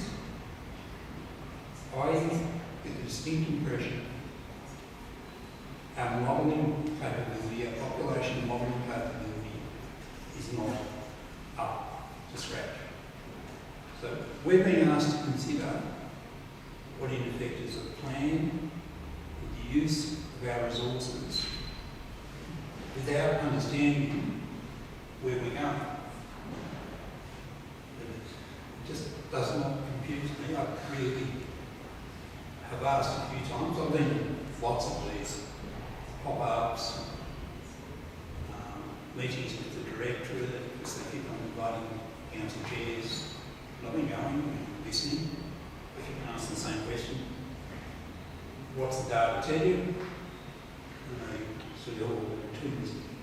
I get the distinct impression our modelling capability, our population modelling capability is not up to scratch. So we're being asked to consider what in effect is a plan with the use of our resources without understanding where we're going. It just does not compute to me. I really have asked a few times. I've been in lots of these pop-ups, meetings with the directorate, because they keep on inviting council chairs. I've been going and listening. If you can ask the same question, what's the data tell you? And they sort of all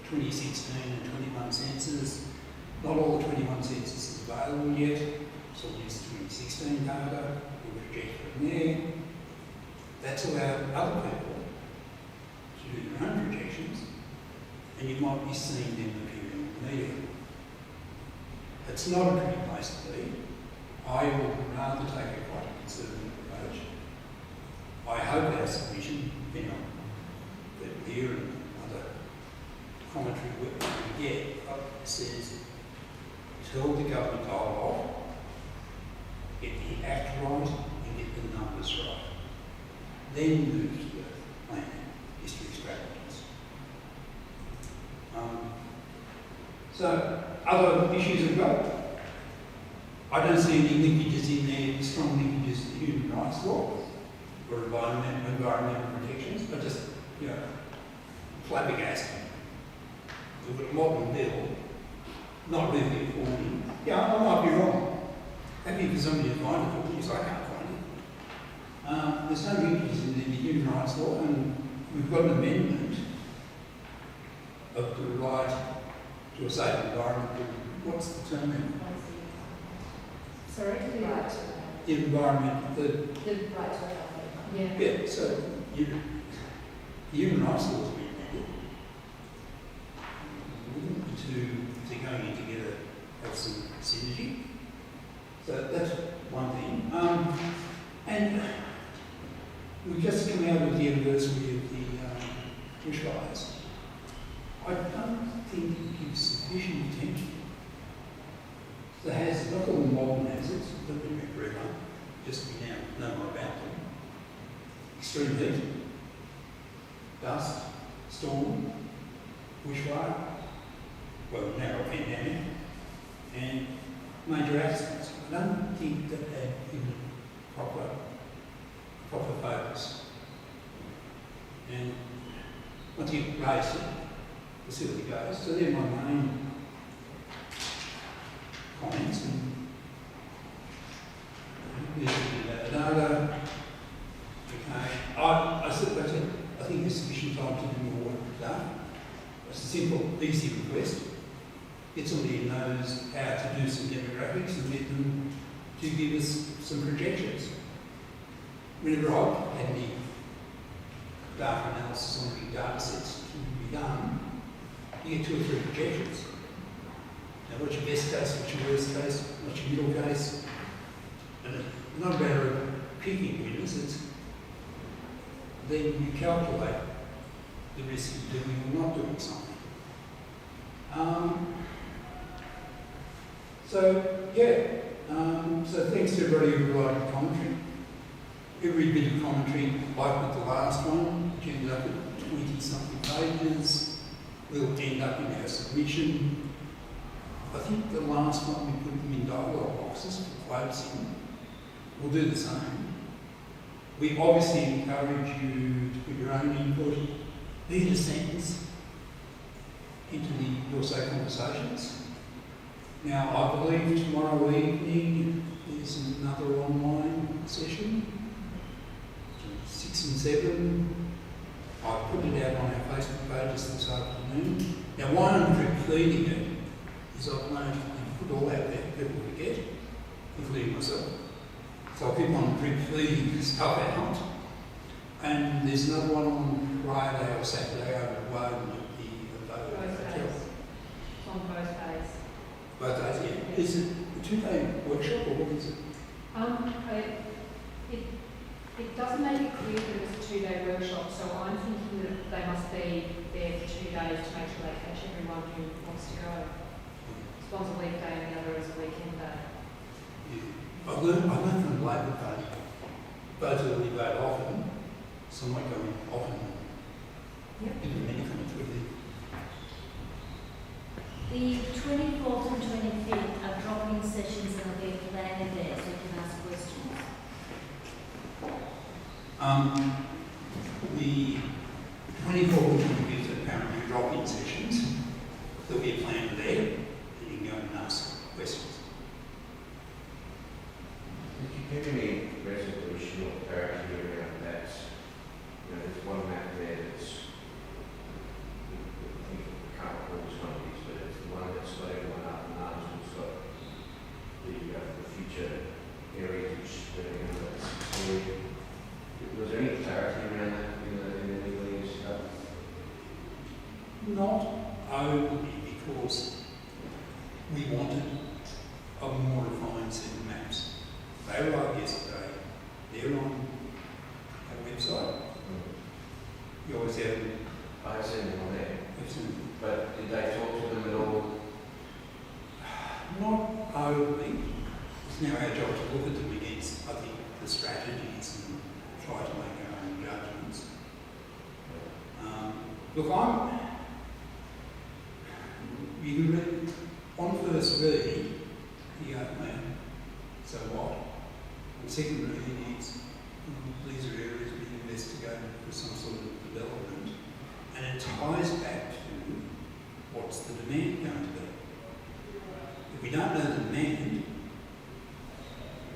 2016 and 21 census. Not all the 21 census is available yet, so we'll use 2016 data, we'll project from there. That's allowed other people to do their own projections, and you might be seeing them appear in the media. It's not a pretty place to be. I would rather take a quite conservative approach. I hope our submission, depending on the year and other commentary we get, says tell the government dialogue, get the act right and get the numbers right. Then move to the planning history extravagance. So other issues we've got. I don't see any linkages in there, strong linkages to human rights law or environmental protections, but just, flabbergasting. We've got a modern bill, not really informing. Yeah, I might be wrong. Happy for somebody to find it for me, because I can't find it. There's no linkages in the human rights law, and we've got an amendment of the right to a safe environment. What's the term? Sorry? Right. The environment, the The right to health. Yeah. yeah, so human rights laws we amended. To going in together have some synergy. So that's one thing. And we've just come out of the anniversary of the bushfires. I don't think it gives sufficient attention. The hazards, not all modern hazards, don't be forever, just we now know more about them. Extreme heat, dust, storm, bushfire, well, now a pandemic, and major accidents. I don't think that had given proper focus. And once you raise it, the facility goes. So they're my main comments. And there's the data. Okay. I think there's sufficient time to do more work done. It's a simple, easy request. Get somebody who knows how to do some demographics and get them to give us some projections. Whenever I've had any data analysis on big data sets to be done, you get 2 or 3 projections. Now, what's your best case, what's your worst case, what's your middle case? And it's not a matter of picking winners, it's then you calculate the risk of doing or not doing something. So thanks to everybody who provided commentary. Every bit of commentary, like with the last one, which ended up at 20-something pages, will end up in our submission. I think the last one we put them in dialogue boxes for quotes in. We'll do the same. We obviously encourage you to put your own input, lead a sentence into the Your conversations. Now, I believe tomorrow evening there's another online session, 6 and 7. I put it out on our Facebook pages this afternoon. Now, why I'm drip-feeding it is I've learned to put all out there, people forget, including myself. So I keep on drip-feeding stuff out. And there's another one on Friday or Saturday over at Woden at the hotel. On both days. Both days, yeah. Is it a 2-day workshop or what is it? It doesn't make it clear that it's a 2-day workshop, so I'm thinking that they must be there for 2 days to make sure they catch everyone who wants to go. One's a weekday and the other is a weekend day. Yeah. I've learned from the Labor Party, vote early, vote often, so I might go in often. Yep. Give them any comment with it. The 24th and 25th are drop-in sessions and they'll be planned there, so you can ask questions. The 24th and 25th are apparently drop-in sessions. There'll be a plan there, and you can go and ask questions. Could you give any resolution or clarity around that? You know, there's one map there that's, I can't recall which one it is, but it's the one that's got everyone up and ours has got the future areas which where they're going to go. Was there any clarity around that in the legalese stuff? Not only because we wanted a more refined set of maps. They were up yesterday. They're on our website. You always have them. I have seen them on there. Absolutely. But did they talk to them at all? Not overly. It's now our job to look at them against, I think, the strategies and try to make our own judgments. Look, you can read on first read, you go, man, so what? And second read is, these are areas being investigated for some sort of development, and it ties back to what's the demand going to be. If we don't know the demand,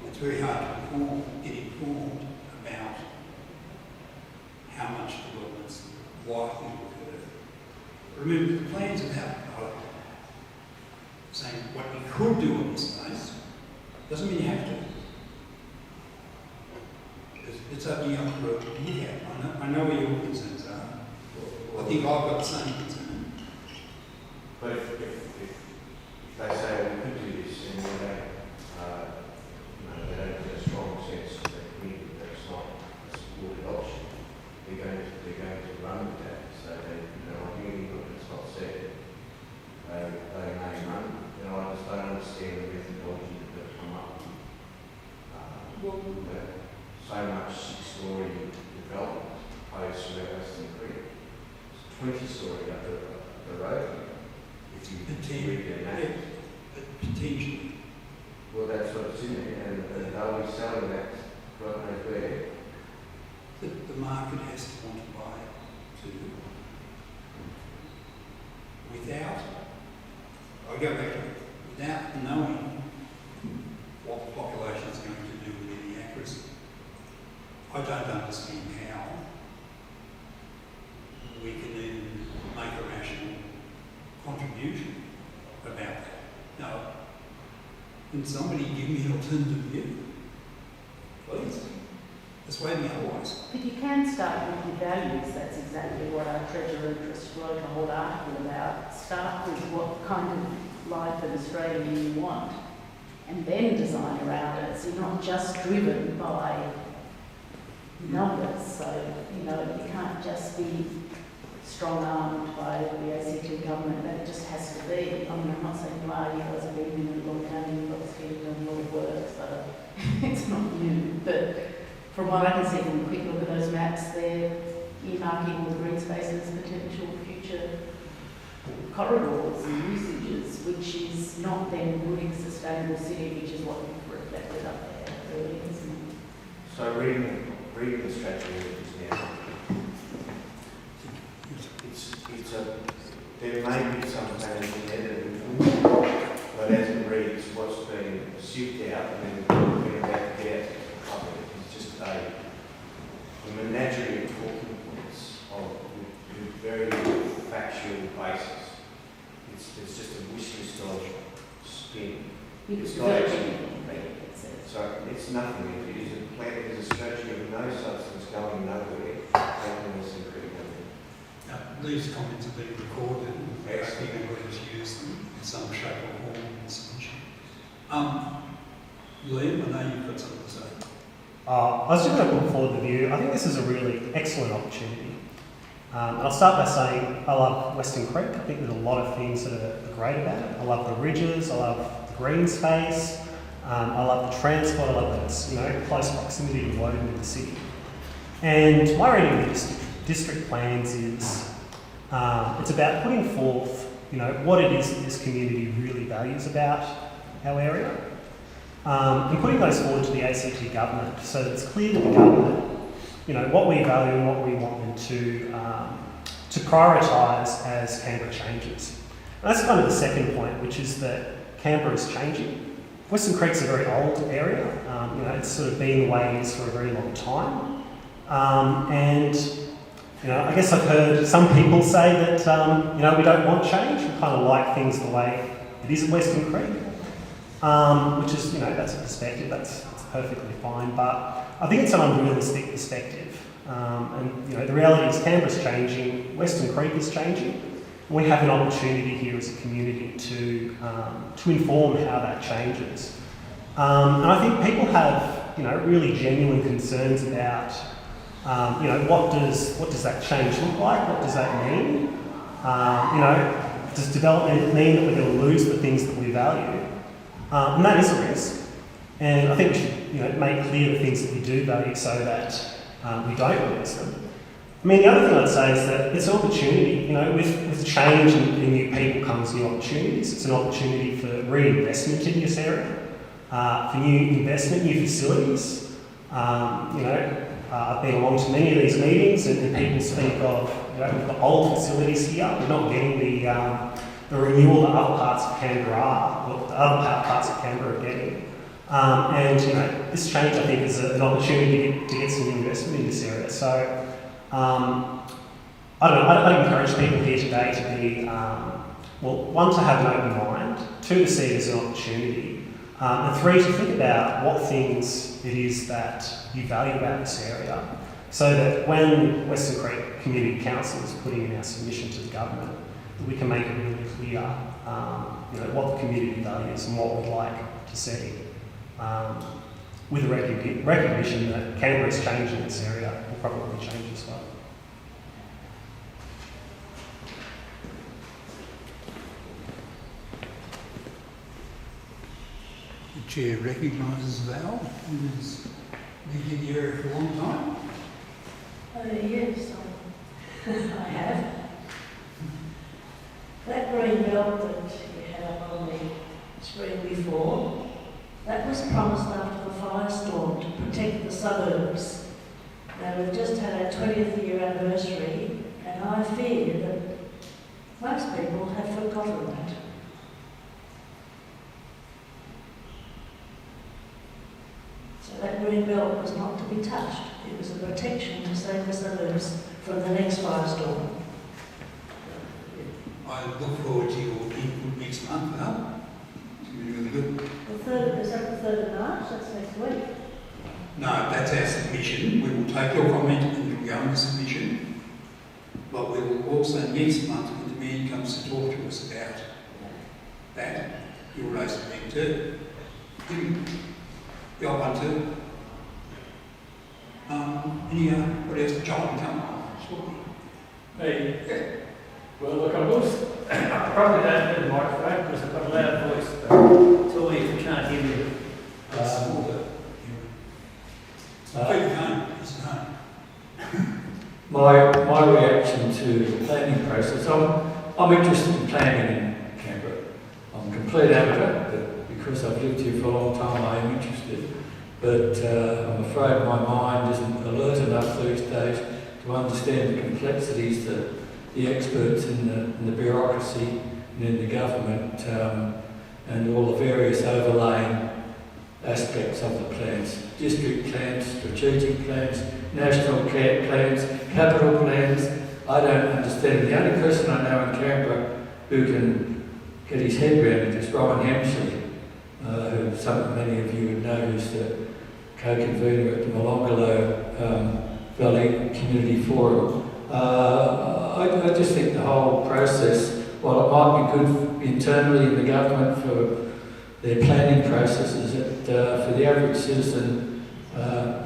it's very hard to get informed about how much development's likely to occur. Remember, the plans about saying what you could do on this space. Doesn't mean you have to. It's opening up for a look at. I know where your concerns are. I think I've got the same concern. But if they say we could do this and they don't get a strong sense of the community that it's not a supported option, they're going to run with that. So ideally, look, it's not said. They may run. I just don't understand the methodology that they've come up with. So much six-storey development proposed throughout Weston Creek. It's 20-storey up the road. If you read their map. Potentially. Well, that's what's in there, and they'll be selling that right over there. The market has to want to buy it too. Without, I'll go back to it, without knowing what the population is going to do with any accuracy. I don't understand how we can even make a rational contribution about that. Now, can somebody give me an alternative view? Please. Persuade me otherwise. But you can start with your values. That's exactly what our Treasure Interest wrote a whole article about. Start with what kind of life in Australia you want, and then design around it. So you're not just driven by numbers. So, you can't just be strong-armed by the ACT government. That just has to be. I mean, I'm not saying you are. You guys have been in a long time. You've obviously done a lot of work, so it's not new. But from what I can see from a quick look at those maps, they're earmarking all the green spaces, potential future corridors and usages, which is not then building a sustainable city, which is what you've reflected up there earlier, isn't it? So reading the strategy now, there may be some change in there, but as it reads, what's been shipped out and then we're about to get public is just a menagerie of talking points with very factual basis. It's just a wish list of spin. It's not actually. So it's nothing. It is a plan. It is a strategy of no substance going nowhere. Now, these comments have been recorded. I think everybody's used them in some shape or form in this issue. Liam, I know you've got something to say. I was just going to put forward the view. I think this is a really excellent opportunity. I'll start by saying I love Weston Creek. I think there's a lot of things that are great about it. I love the ridges. I love the green space. I love the transport. I love that it's close proximity to Woden in the city. And my reading of the district plans is it's about putting forth what it is that this community really values about our area, and putting those forward to the ACT government so that it's clear to the government what we value and what we want them to prioritise as Canberra changes. And that's kind of the second point, which is that Canberra is changing. Weston Creek's a very old area. It's sort of been the way it is for a very long time. I guess I've heard some people say that we don't want change. We kind of like things the way it is at Weston Creek, which is that's a perspective. That's perfectly fine. But I think it's an unrealistic perspective. The reality is Canberra's changing. Weston Creek is changing. We have an opportunity here as a community to inform how that changes. And I think people have, really genuine concerns about, what does that change look like? What does that mean? Does development mean that we're going to lose the things that we value? And that is a risk. And I think we should, make clear the things that we do value so that we don't lose them. I mean, the other thing I'd say is that it's an opportunity. With change and new people comes new opportunities. It's an opportunity for reinvestment in this area, for new investment, new facilities. I've been along to many of these meetings, and people speak of, we've got old facilities here. We're not getting the renewal that other parts of Canberra are, or the other parts of Canberra are getting. This change, I think, is an opportunity to get some new investment in this area. So, I don't know. I'd encourage people here today to be Well, one, to have an open mind, two, to see it as an opportunity, and three, to think about what things it is that you value about this area, so that when Weston Creek Community Council is putting in our submission to the government, that we can make it really clear, what the community values and what we'd like to see, with the recognition that Canberra's changing this area will probably change as well. The Chair recognises Val, who has lived in the area for a long time. Yes, I have. That green belt that you had up on the screen before, that was promised after the firestorm to protect the suburbs. Now, we've just had our 20th year anniversary, and I fear that most people have forgotten that. So that green belt was not to be touched. It was a protection to save the suburbs from the next firestorm. I look forward to your input next month, Val. It's going to be really good. Is that the 3rd of March? That's next week. No, that's our submission. We will take your comment and it will go in the submission. But we will also next month, when the man comes to talk to us about that, you'll raise the thing too. The old one too. What else? John, come on. Hey. Yeah. Well, look, I probably don't need the microphone because I've got a loud voice, but tell me if you can't hear me. It's My reaction to the planning process, I'm interested in planning in Canberra. I'm a complete amateur, but because I've lived here for a long time, I am interested. But I'm afraid my mind isn't alert enough these days to understand the complexities that the experts in the bureaucracy and in the government and all the various overlaying aspects of the plans. District plans, strategic plans, national plans, capital plans. I don't understand. The only person I know in Canberra who can get his head around it is Brian Hemsley, who many of you would know, who's the co-convener at the Molonglo Valley Community Forum. I just think the whole process, while it might be good internally in the government for their planning processes, that for the average citizen,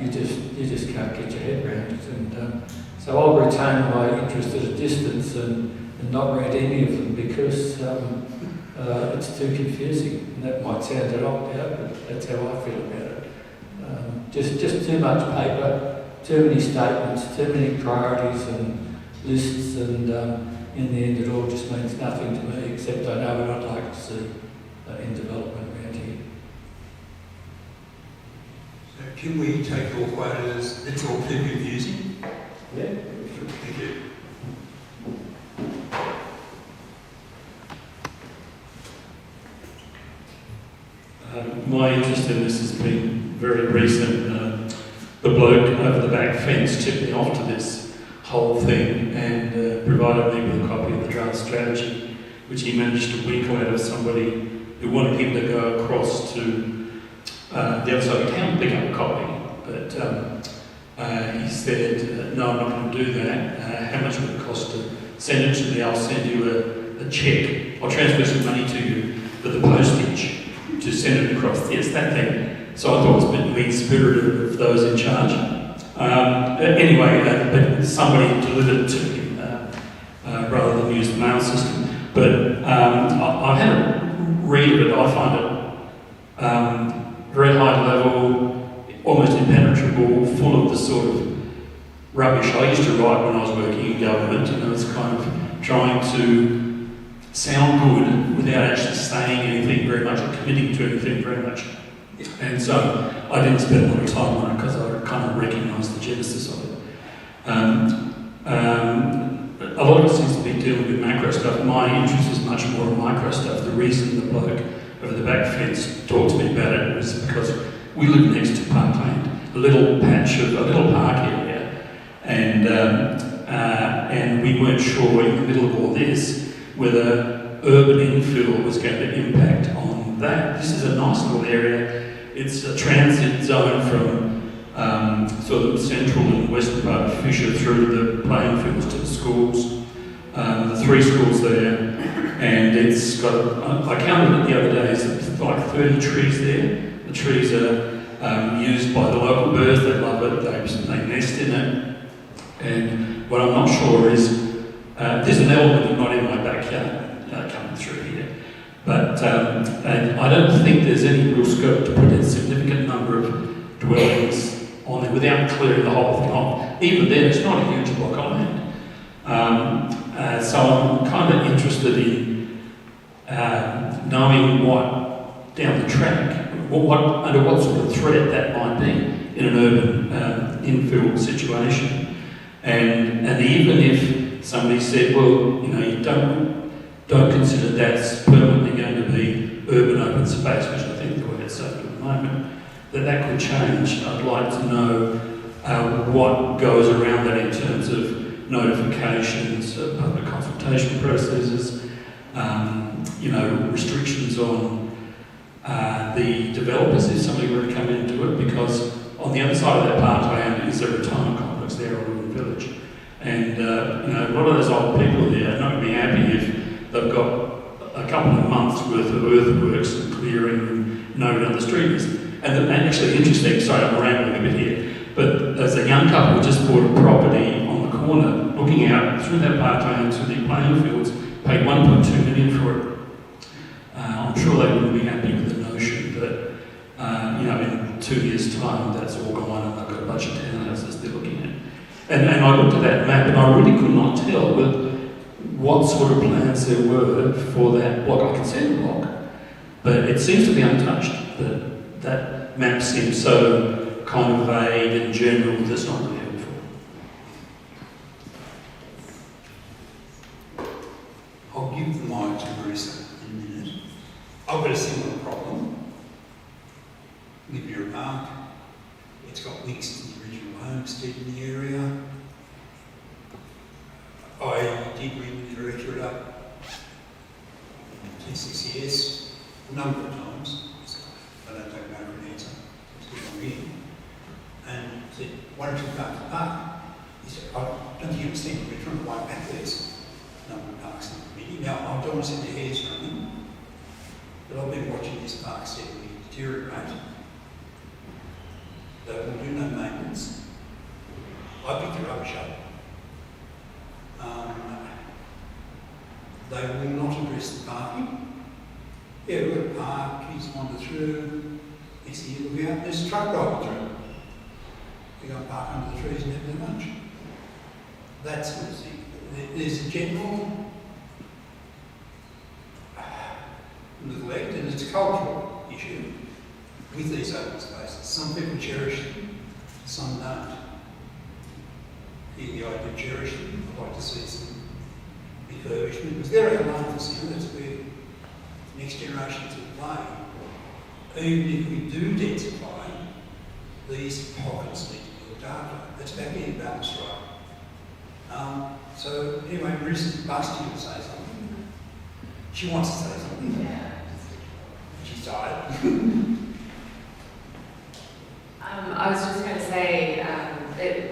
you just can't get your head around it. And so I'll retain my interest at a distance and not read any of them because it's too confusing. And that might sound a lot out, but that's how I feel about it. Just too much paper, too many statements, too many priorities and lists, and in the end it all just means nothing to me, except I know what I'd like to see in development around here. So can we take your quote as it's all too confusing? Yeah. Thank you. My interest in this has been very recent. The bloke over the back fence tipped me off to this whole thing and provided me with a copy of the draft strategy, which he managed to wheedle out of somebody who wanted him to go across to the other side of town and pick up a copy. But he said, no, I'm not going to do that. How much would it cost to send it to me? I'll send you a cheque. I'll transfer some money to you for the postage to send it across. Yes, that thing. So I thought it was a bit mean-spirited of those in charge. But somebody delivered it to him rather than use the mail system. But I had a read of it. I find it very high level, almost impenetrable, full of the sort of rubbish I used to write when I was working in government. It's kind of trying to sound good without actually saying anything very much or committing to anything very much. And so I didn't spend a lot of time on it because I kind of recognised the genesis of it. A lot of it seems to be dealing with macro stuff. My interest is much more in micro stuff. The reason the bloke over the back fence talked to me about it was because we live next to Parkland, a little park area, and we weren't sure in the middle of all this whether urban infill was going to impact on that. This is a nice little area. It's a transit zone from sort of central and western part of Fisher through to the playing fields to the schools, the 3 schools there, and it's got, I counted it the other day, it's like 30 trees there. The trees are used by the local birds, they love it, they nest in it, and what I'm not sure is, there's an element not in my backyard coming through here, but and I don't think there's any real scope to put a significant number of dwellings on there without clearing the whole thing off. Even then, it's not a huge block of land. So I'm kind of interested in knowing what down the track, under what sort of threat that might be in an urban infill situation. And even if somebody said, well, you know, you don't consider that's permanently going to be urban open space, which I think the way it's set at the moment, that could change. I'd like to know what goes around that in terms of notifications, public consultation processes, you know, restrictions on the developers if somebody were to come into it, because on the other side of that parkland is a retirement complex there, or a village. And you know, a lot of those old people there are not going to be happy if they've got a couple of months worth of earthworks and clearing and nobody on the street is. And actually interesting, sorry I'm rambling a bit here, but there's a young couple who just bought a property on the corner, looking out through that parkland to the playing fields, paid 1.2 million for it. I'm sure they wouldn't be happy with the notion that, you know, in 2 years' time that's all gone and they've got a bunch of townhouses they're looking at. And I looked at that map and I really could not tell what sort of plans there were for that block. I can see the block, but it seems to be untouched. That map seems so kind of vague and general that's not really helpful. I'll give the mic to Marissa in a minute. I've got a similar problem. Libya Park. It's got links to the original homestead in the area. I did ring the directorate up, TCCS, a number of times. I don't take no for an answer. Still I'm in. And said, why don't you park the park? He said, I don't think you understand, we're trying to wipe back these number of parks in the committee. Now, I don't want to set their hairs running, but I've been watching this park steadily deteriorate. They will do no maintenance. I pick the rubbish up. They will not address the parking. Yeah, we've got a park, kids wander through, next thing you look out, there's a truck driving through. They go and park under the trees and have their lunch. That sort of thing. There's a general neglect, and it's a cultural issue with these open spaces. Some people cherish them, some don't. The idea of cherish them, I'd like to see some refurbishment, because they're our largest, you know, that's where the next generations will play. Even if we do densify, these pockets need to be looked after. It's about getting balance right. So anyway, Marissa's busting to say something. She wants to say something. She's tired. I was just going to say,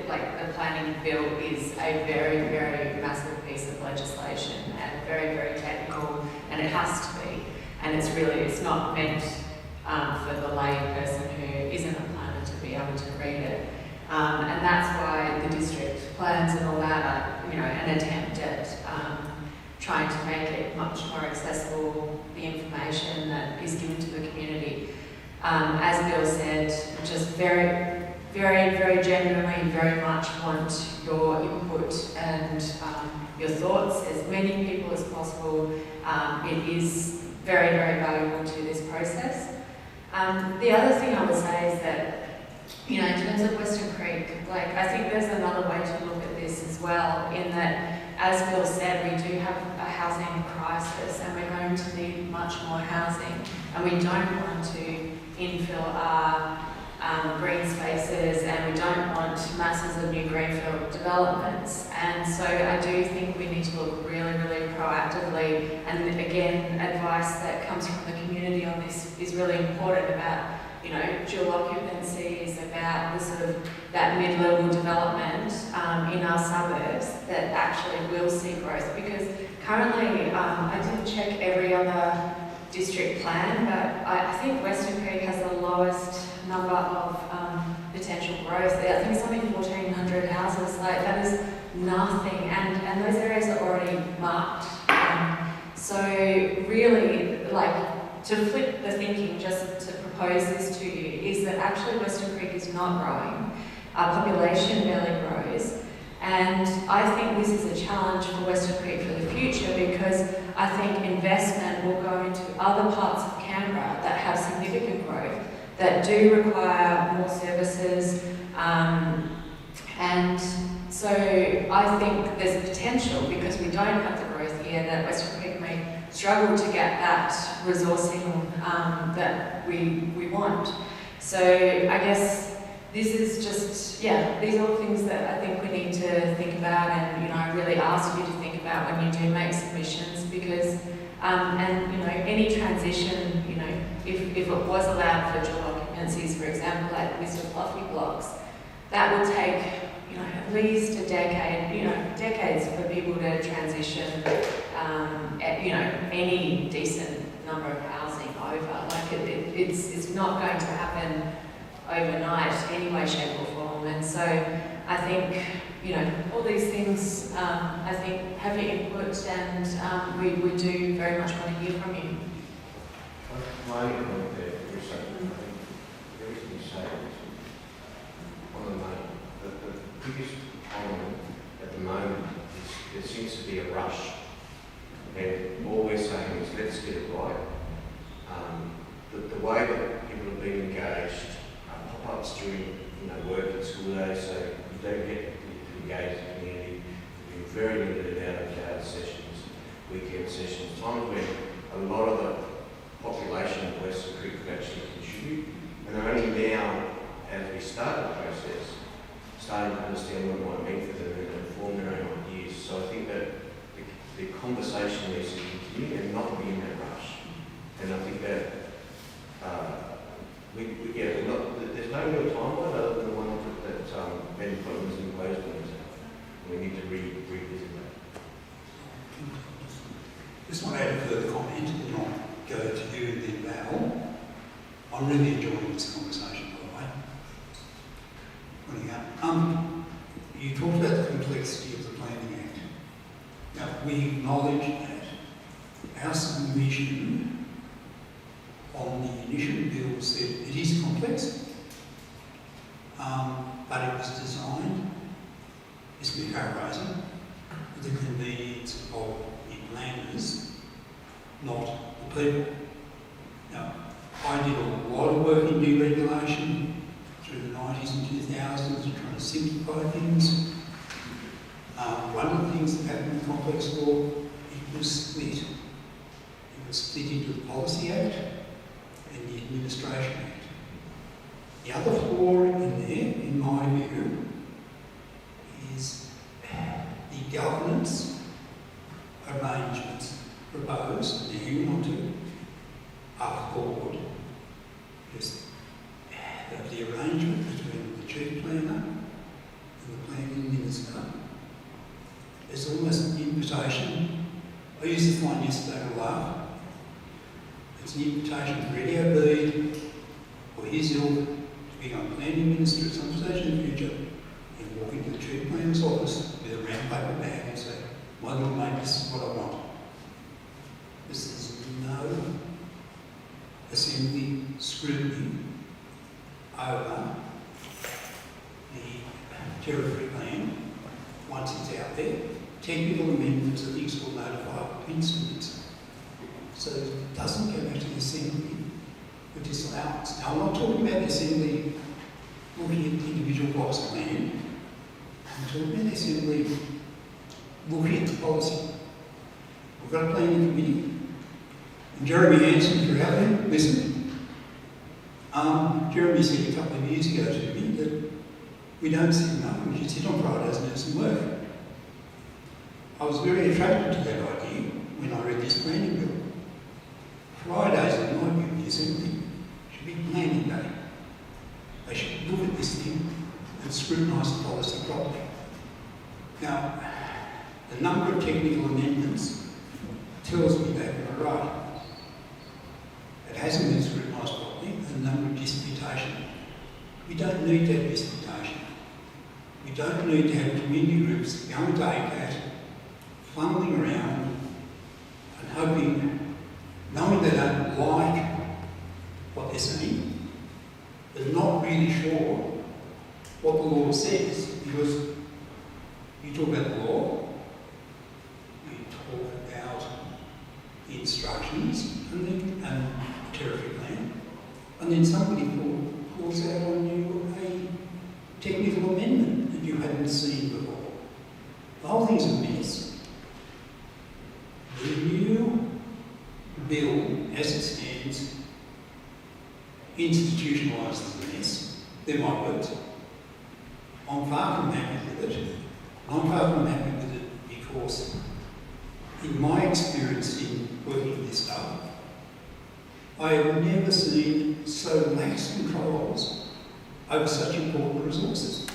like the planning bill is a very, very massive piece of legislation and very, very technical, and it has to be. And it's not meant for the lay person who isn't a planner to be able to read it. And that's why the district plans and all that are, you know, an attempt at trying to make it much more accessible, the information that is given to the community. As Bill said, just very, very, very genuinely, very much want your input and your thoughts, as many people as possible. It is very, very valuable to this process. The other thing I would say is that, you know, in terms of Weston Creek, like, I think there's another way to look at this as well, in that, as Bill said, we do have a housing crisis and we're going to need much more housing, and we don't want to infill our green spaces, and we don't want masses of new greenfield developments. And so I do think we need to look really, really proactively, and again, advice that comes from the community on this is really important about, you know, dual occupancies, about the sort of that mid-level development in our suburbs that actually will see growth. Because currently, I didn't check every other district plan, but I think Weston Creek has the lowest number of potential growth. I think it's only 1,400 houses. Like, that is nothing, and those areas are already marked. So really, like, to flip the thinking, just to propose this to you, is that actually Weston Creek is not growing. Our population barely grows. And I think this is a challenge for Weston Creek for the future, because I think investment will go into other parts of Canberra that have significant growth, that do require more services. And so I think there's a potential, because we don't have the growth here, that Weston Creek may struggle to get that resourcing that we want. So I guess this is just, yeah, these are all things that I think we need to think about, and, you know, I really ask you to think about when you do make submissions, because, and, you know, any transition, you know, if it was allowed for dual occupancies, for example, like Mr. Fluffy blocks, that would take, you know, at least a decade, you know, decades for people to transition, you know, any decent number of housing over. Like, it's not going to happen overnight, any way, shape or form. And so I think, you know, all these things, I think, have your input, and we do very much want to hear from you. My point there, you're saying, everything you say is on the main. The biggest problem at the moment is there seems to be a rush, and all we're saying is let's get it right. The way that people have been engaged, pop-ups during, you know, work and school days, so you don't get to engage the community. You're very limited out of sessions, weekend sessions, times when a lot of the population of Weston Creek could actually contribute, and they're only now, as we start the process, starting to understand what it might mean for them and form their own ideas. So I think that the conversation needs to continue and not be in that rush. And I think that there's no real timeline other than the one that Ben Clinton was imposed on himself. We need to revisit that. Just want to add a further comment and not go to you and then Val. I'm really enjoying this conversation, by the way. You talked about the complexity of the Planning Act. Now, we acknowledge that our submission on the initial bill said it is complex, but it was designed, it's been paraphrasing, for the convenience of the planners, not the people. Now, I did a lot of work in deregulation through the 90s and 2000s, trying to simplify things. One of the things that happened with complex law, it was split. It was split into the Policy Act and the Administration Act. The other flaw in there, in my view, is the governance arrangements proposed, and hanging on to, are flawed. Because the arrangement between the chief planner and the planning minister is almost an invitation. I used this one yesterday to laugh. It's an invitation for Eddie O'Bead or his ilk to become planning minister at some stage in the future and walk into the chief planner's office with a round paper bag and say, my little mate, this is what I want. This is no assembly scrutiny over the territory plan once it's out there. Technical amendments are things called notifiable incidents. So it doesn't go back to the Assembly with disallowance. Now, I'm not talking about the Assembly looking at the individual blocks of land. I'm talking about the Assembly looking at the policy. We've got a planning committee. And Jeremy Hanson, if you're out there, listen. Jeremy said a couple of years ago to me that we don't sit enough, we should sit on Fridays and do some work. I was very attracted to that idea when I read this planning bill. Fridays, in my view, the Assembly should be planning day. They should look at this thing and scrutinise the policy properly. Now, the number of technical amendments tells me that we're right. It hasn't been scrutinised properly, and the number of disputation. We don't need that disputation. We don't need to have community groups going to ACAT, funneling around and hoping, knowing they don't like what they're seeing, they're not really sure what the law says, because you talk about the law, you talk about the instructions and the territory plan, and then somebody pulls out on you a technical amendment that you hadn't seen before. The whole thing's a mess. The new bill, as it stands, institutionalises the mess. They're my words. I'm far from happy with it. I'm far from happy with it because, in my experience in working this stuff, I have never seen so lax controls over such important resources.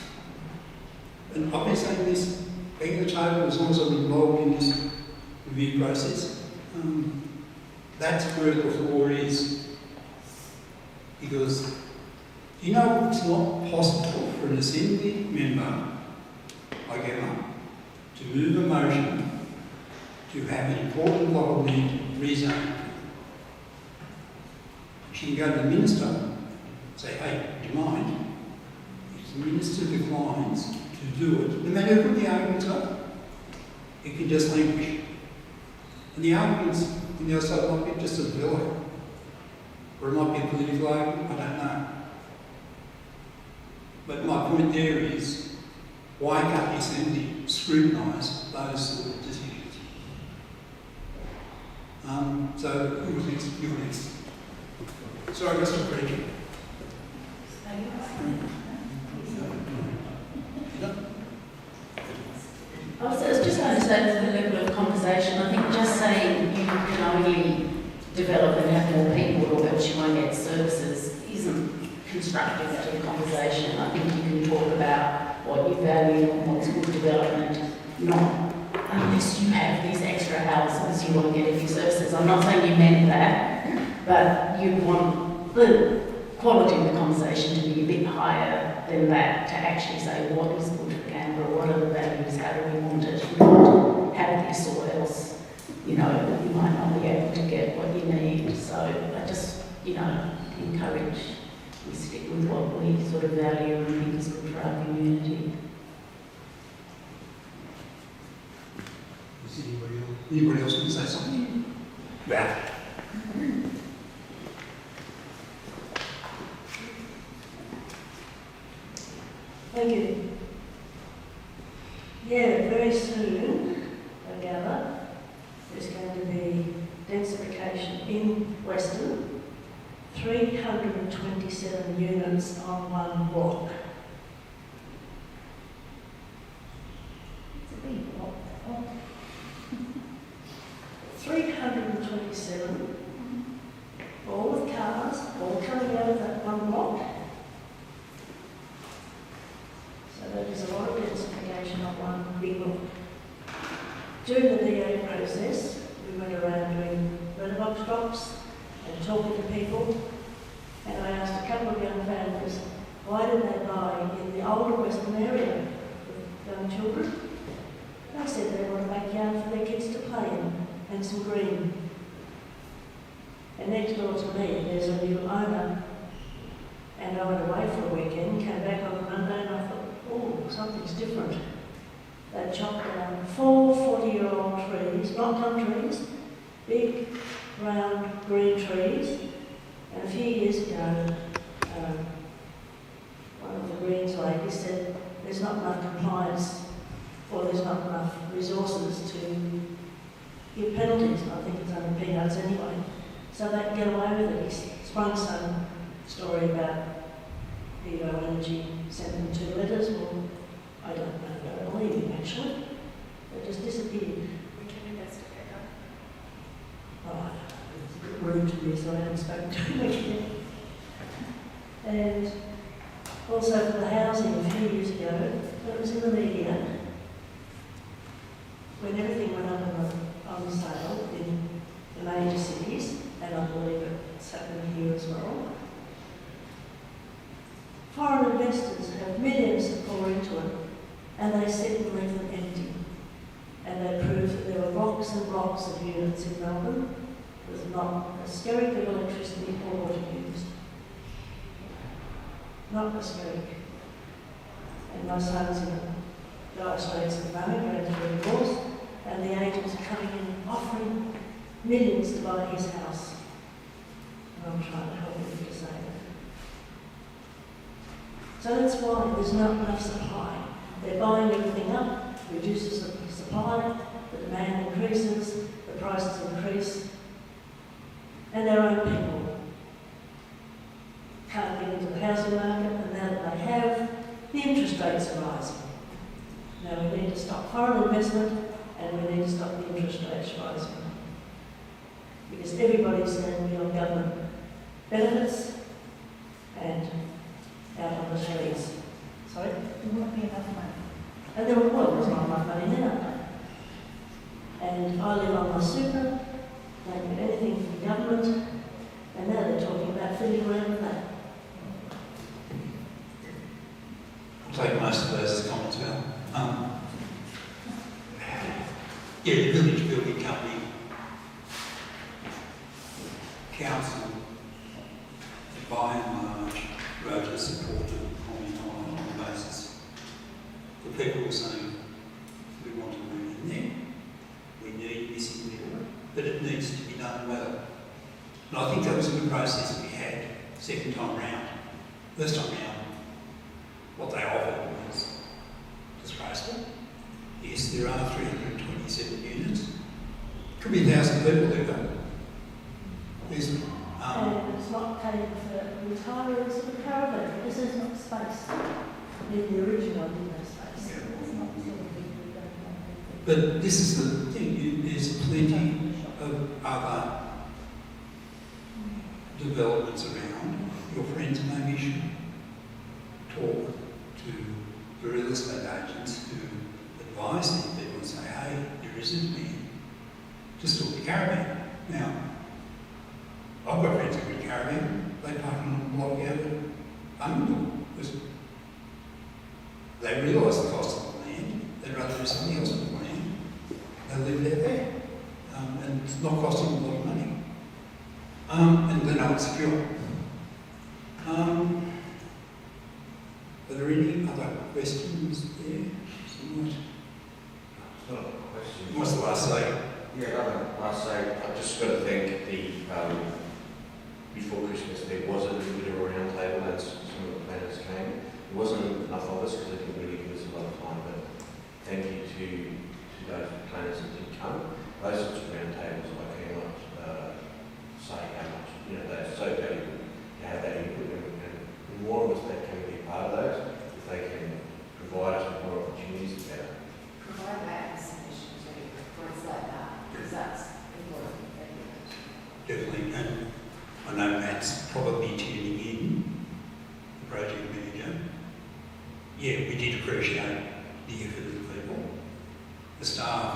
And I've been saying this, being at the table as long as I'm involved in this review process, that's where the flaw is. Because, you know, it's not possible for an Assembly member, like Emma, to move a motion to have an important lot of land rezoned. She can go to the Minister and say, hey, do you mind? If the Minister declines to do it, no matter who the arguments are, it can just languish. And the arguments on the other side might be just a villa, or it might be a political argument, I don't know. But my point there is, why can't the Assembly scrutinise those sort of decisions? So, who was next? You were next. Sorry, Mr. Preacher. I was just going to say to the level of conversation, I think just saying you can only develop and have more people or else you won't get services isn't constructive to the conversation. I think you can talk about what you value and what's good development, not unless you have these extra houses you want to get a few services. I'm not saying you meant that, but you want the quality of the conversation to be a bit higher than that, to actually say what is good for Canberra, what are the values, how do we want it, you not have this or else, you know, you might not be able to get what you need. So I just, you know, encourage we stick with what we sort of value and think is good for our community. Is anybody else want to say something? Yeah. Thank you. Yeah, very soon, I gather, there's going to be densification in Weston, 327 units on one block. It's a big block. 327, all with cars, all coming out of that one block. So that is a lot of densification on one big block. During the DA process, we went around doing letterbox drops and talking to people, and I asked a couple of young families, why did they buy in the older Western area with young children? They said they want to make yard for their kids to play in and some green. And next door to me, there's a new owner, and I went away for a weekend, came back on Monday, and I thought, oh, something's different. They chopped down 4 40-year-old trees, not gum trees, big, round, green trees. And a few years ago, one of the Greens ladies said there's not enough compliance, or there's not enough resources to give penalties. I think it's only peanuts anyway. So they can get away with it. His one son story about Evo Energy sent them 2 letters. Well, I don't believe him actually. They just disappeared. We can investigate that. Oh, it's a bit rude to me, so I haven't spoken to him again. And also for the housing a few years ago, it was in the media, when everything went up on sale in the major cities, and I believe it's happening here as well. Foreign investors have millions to pour into it, and they sit and leave them empty. And they prove that there were blocks and blocks of units in Melbourne with not a skerrick of electricity or water used. Not a skerrick. And my son's in dire straits at the moment, going through a divorce, and the agents are coming in offering millions to buy his house. And I'm trying to help him to save it. So that's why there's not enough supply. They're buying everything up, reduces the supply, the demand increases, the prices increase, and their own people can't get into the housing market, and now that they have, the interest rates are rising. Now we need to stop foreign investment, and we need to stop the interest rates rising. Because everybody's going to be on government benefits and out on the trees. Sorry? There won't be enough money. And there's not enough money now. And I live on my super, don't get anything from the government, and now they're talking about fiddling around with that. I'll take most of those as comments, Val. Yeah, the village building company council, by and large, wrote a supportive comment on the basis. The people were saying, we want to move in there, we need this in there, but it needs to be done well. And I think that was a good process we had second time round. First time round, what they offered was disgraceful. Yes, there are 327 units. Could be 1,000 people there. There's, and it's not catered for retirees of the caravan. This is not space. The original didn't have space. Yeah. It's not but this is the thing, there's plenty of other developments around. Your friends maybe should talk to the real estate agents who advise these people and say, hey, there isn't me. Just talk to caravan. Now, I've got friends who rent caravan, they park on a block out of Bungle. They realise the cost of the land, they'd rather do something else with the land, they live there. And it's not costing them a lot of money. And they know it's secure. Are there any other questions there? Somewhat? Not a question. What's the last say? Yeah, last say, I just got to thank the, before Christmas there was a little bit of a round table and some of the planners came. There wasn't enough of us because they didn't really give us a lot of time, but thank you to those planners that did come. Those sorts of round tables, I cannot say how much, they're so valuable to have that input, and more of us that can be part of those, if they can provide us with more opportunities, the better. Provide that information to groups like that, because that's important. Definitely. And I know Matt's probably tuning in, the project manager. Yeah, we did appreciate the effort of the people. The staff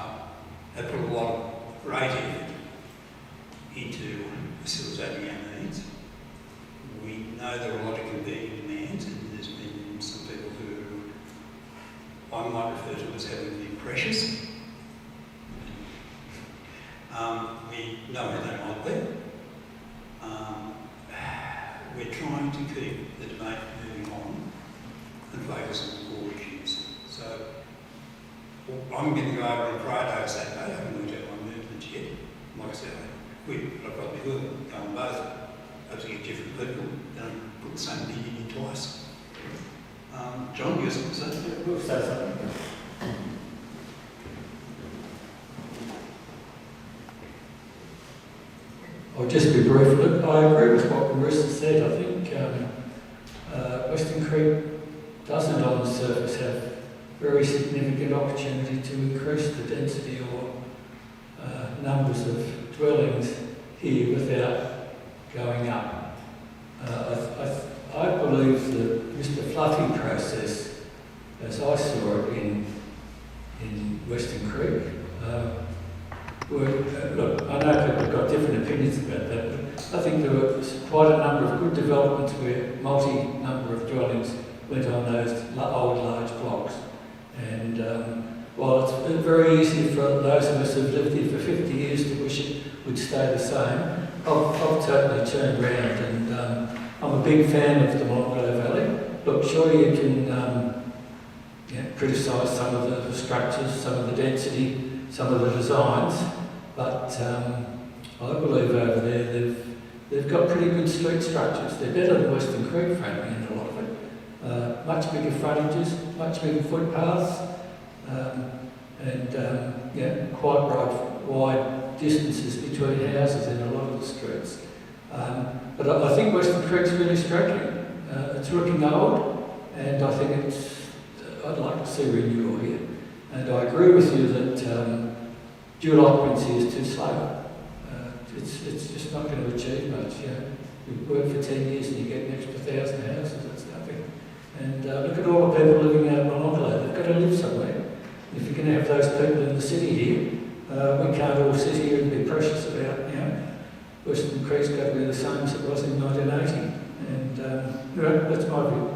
have put a lot of great effort into facilitating our needs. We know there are a lot of competing demands, and there's been some people who I might refer to as having been precious. We know who they might be. We're trying to keep the debate moving on and focus on the core issues. So I'm going to go over on Friday or Saturday. I haven't looked at my movements yet. Like I said, I probably will go on both. Have to get different people. Don't put the same opinion in twice. John, you something to say? We'll say something. I'll just be brief. Look, I agree with what Marissa said. I think Weston Creek doesn't on the surface have very significant opportunity to increase the density or numbers of dwellings here without going up. I believe that Mr. Fluffy process, as I saw it in Weston Creek, look, I know people have got different opinions about that, but I think there was quite a number of good developments where multi-number of dwellings went on those old large blocks. And while it's very easy for those of us who've lived here for 50 years to wish it would stay the same, I've totally turned around, and I'm a big fan of the Molonglo Valley. Look, sure you can criticise some of the structures, some of the density, some of the designs, but I believe over there they've got pretty good street structures. They're better than Weston Creek, frankly, in a lot of it. Much bigger frontages, much bigger footpaths, and quite wide distances between houses in a lot of the streets. But I think Weston Creek's really striking. It's looking old, and I think I'd like to see renewal here. And I agree with you that dual occupancy is too slow. It's just not going to achieve much. You work for 10 years and you get an extra 1,000 houses, that's nothing. And look at all the people living out in Molonglo, they've got to live somewhere. If you're going to have those people in the city here, we can't all sit here and be precious about, Weston Creek's got to be the same as it was in 1980. And that's my view.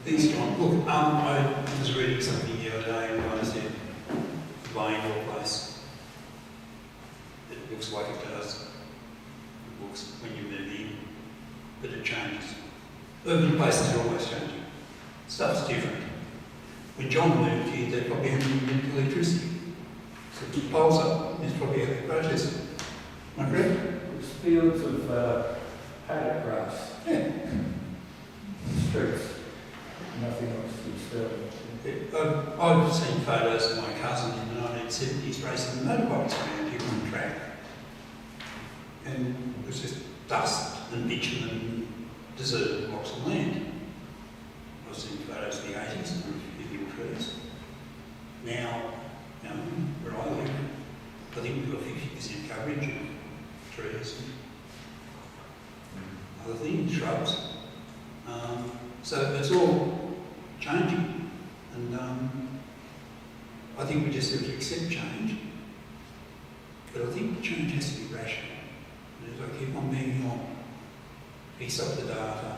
Thanks, John. Look, I was reading something the other day and I said, buying your place, it looks like it does. It looks when you move in, but it changes. Urban places are always changing. Stuff's different. When John moved here, they probably hadn't invented electricity. So it took poles up, there's probably how they process it. Am I correct? It was fields of paddock grass. Yeah. Streets. Nothing else to disturb. I've seen photos of my cousin in the 1970s racing the motorbikes around here on the track. And it was just dust and bitumen and deserted blocks of land. I've seen photos of the 80s of little trees. Now, where I live, I think we've got 50% coverage of trees and other things, shrubs. So it's all changing, and I think we just have to accept change, but I think change has to be rational. And as I keep on moving on, piece up the data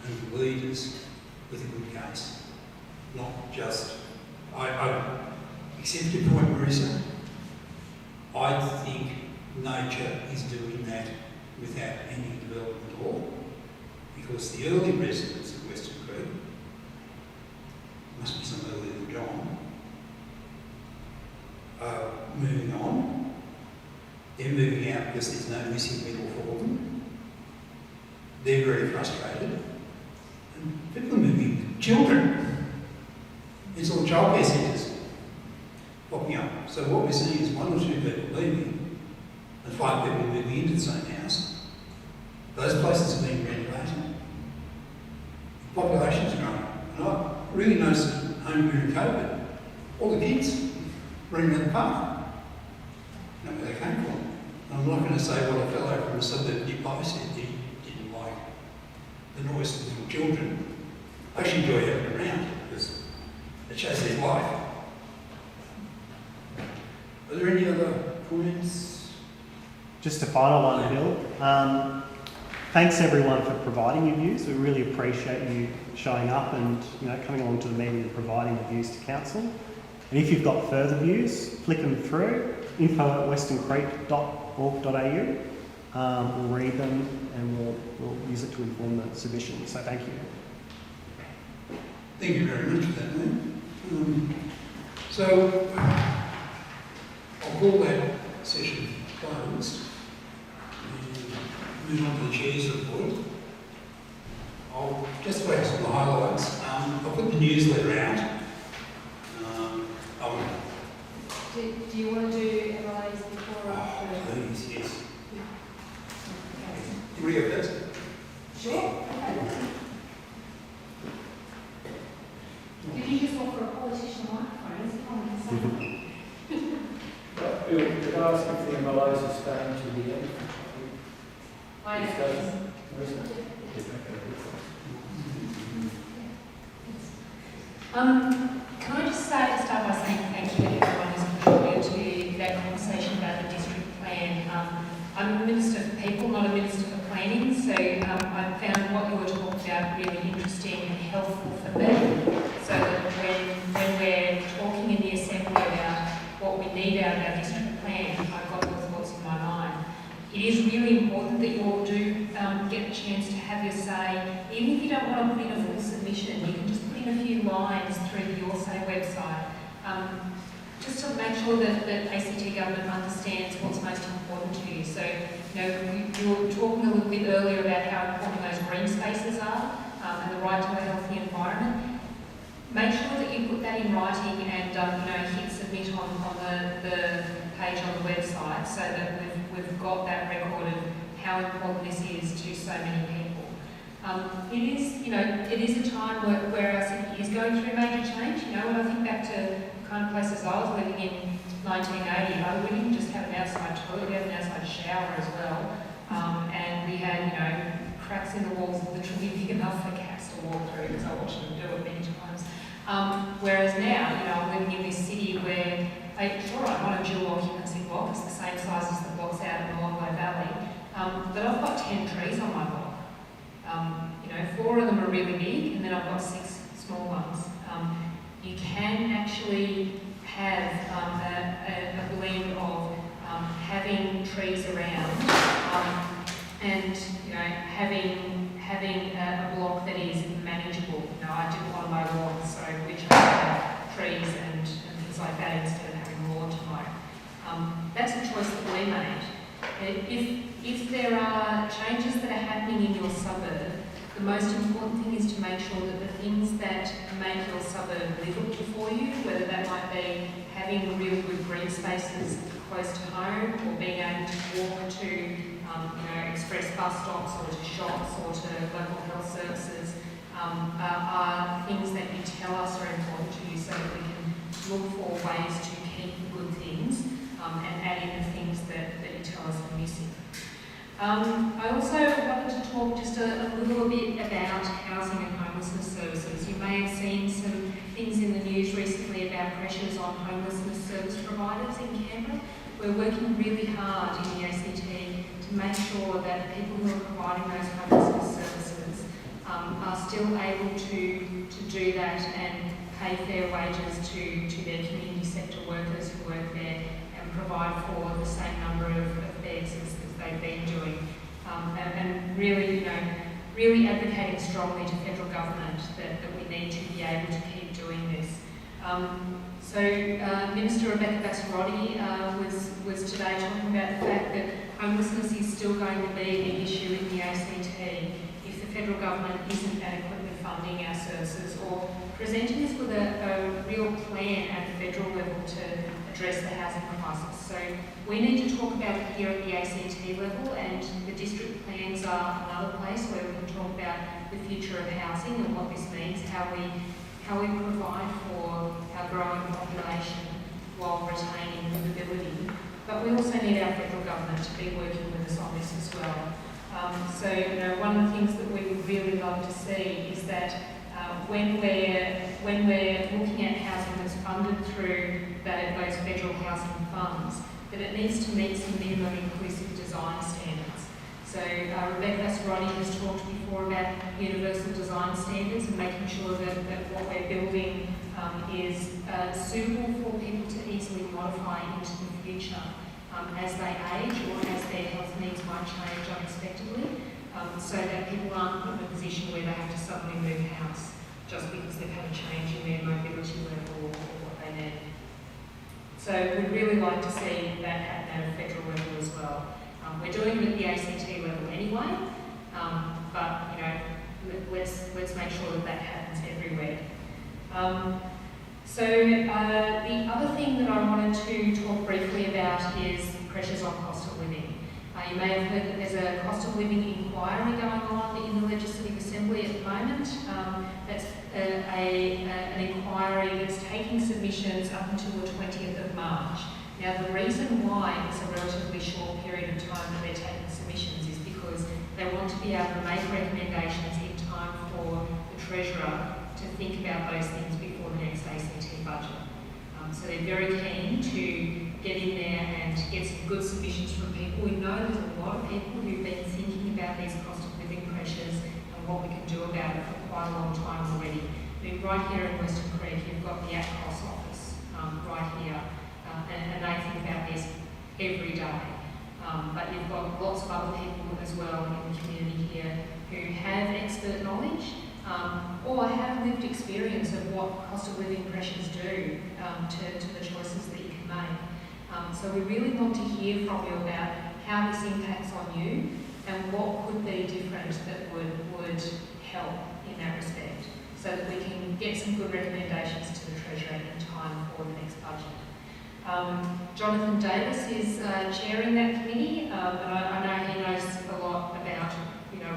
and leaders with a good case, not just, I accept your point, Marissa. I think nature is doing that without any development at all, because the early residents of Weston Creek, must be some earlier than John, are moving on. They're moving out because there's no missing middle for them. They're very frustrated. And people are moving, children. There's all childcare centres popping up. So what we're seeing is 1 or 2 people leaving and 5 people moving into the same house. Those places are being renovated. The population's growing. And I really noticed at home during COVID, all the kids running around the park. I know where they came from. I'm not going to say what a fellow from a suburb nearby said he didn't like the noise of little children. I actually enjoy having them around because it shows their life. Are there any other comments? Just a final one, Bill. Thanks everyone for providing your views. We really appreciate you showing up and coming along to the meeting and providing the views to council. And if you've got further views, flick them through, info@westoncreek.org.au. We'll read them and we'll use it to inform the submission. So thank you. Thank you very much for that, Lynn. So I'll call that session closed and move on to the Chair's report. I'll just focus on the highlights. I'll put the newsletter out. Do you want to do MLAs before or after? Bill, could I ask if the MLOs are starting to the end? Can I just start by saying thank you to everyone who's contributed to that conversation about the district plan. I'm a minister for people, not a minister for planning, so I found what you were talking about really interesting and helpful for me, so that when we're talking in the Assembly about what we need out of our district plan, I've got those thoughts in my mind. It is really important that you all do get the chance to have your say. Even if you don't want to put in a full submission, you can just put in a few lines through the Your Say website, just to make sure that the ACT government understands what's most important to you. So, you were talking a little bit earlier about how important those green spaces are and the right to a healthy environment. Make sure that you put that in writing and hit submit on the page on the website, so that we've got that record of how important this is to so many people. It is a time where our city is going through major change. When I think back to the kind of places I was living in 1980, we didn't just have an outside toilet, we had an outside shower as well. And we had, cracks in the walls that literally big enough for cats to walk through, because I watched them do it many times. Whereas now, I'm living in this city where, I'm on a dual occupancy block, it's the same size as the blocks out in the Longlow Valley, but I've got 10 trees on my block. 4 of them are really big, and then I've got 6 small ones. You can actually have a blend of having trees around and having a block that is manageable. I do want to mow lawns, so which I have trees and things like that instead of having lawn to mow. That's a choice that we made. If there are changes that are happening in your suburb, the most important thing is to make sure that the things that make your suburb livable for you, whether that might be having really good green spaces close to home, or being able to walk to express bus stops or to shops or to local health services, are things that you tell us are important to you, so that we can look for ways to keep the good things and add in the things that you tell us are missing. I also wanted to talk just a little bit about housing and homelessness services. You may have seen some things in the news recently about pressures on homelessness service providers in Canberra. We're working really hard in the ACT to make sure that the people who are providing those homelessness services are still able to do that and pay fair wages to their community sector workers who work there, and provide for the same number of beds as they've been doing, and really, really advocating strongly to federal government that we need to be able to keep doing this. Minister Rebecca Bassarotti was today talking about the fact that homelessness is still going to be an issue in the ACT if the federal government isn't adequately funding our services, or presenting us with a real plan at the federal level to address the housing crisis. So we need to talk about it here at the ACT level, and the district plans are another place where we can talk about the future of housing and what this means, how we provide for our growing population while retaining livability. But we also need our federal government to be working with us on this as well. One of the things that we would really love to see is that when we're looking at housing that's funded through those federal housing funds, that it needs to meet some minimum inclusive design standards. So Rebecca Bassarotti has talked before about universal design standards and making sure that what we're building is suitable for people to easily modify into the future as they age, or as their health needs might change unexpectedly, so that people aren't put in a position where they have to suddenly move house just because they've had a change in their mobility level or what they need. So we'd really like to see that happen at a federal level as well. We're doing it at the ACT level anyway, but let's make sure that happens everywhere. The other thing that I wanted to talk briefly about is pressures on cost of living. You may have heard that there's a cost of living inquiry going on in the Legislative Assembly at the moment. That's an inquiry that's taking submissions up until the 20th of March. Now, the reason why it's a relatively short period of time that they're taking submissions is because they want to be able to make recommendations in time for the Treasurer to think about those things before the next ACT budget. So they're very keen to get in there and get some good submissions from people. We know there's a lot of people who've been thinking about these cost of living pressures and what we can do about it for quite a long time already. I mean, right here in Weston Creek, you've got the ACCOS office right here, and they think about this every day. But you've got lots of other people as well in the community here who have expert knowledge or have lived experience of what cost of living pressures do to the choices that you can make. So we really want to hear from you about how this impacts on you and what could be different that would help in that respect, so that we can get some good recommendations to the Treasurer in time for the next budget. Jonathan Davis is chairing that committee, and I know he knows a lot about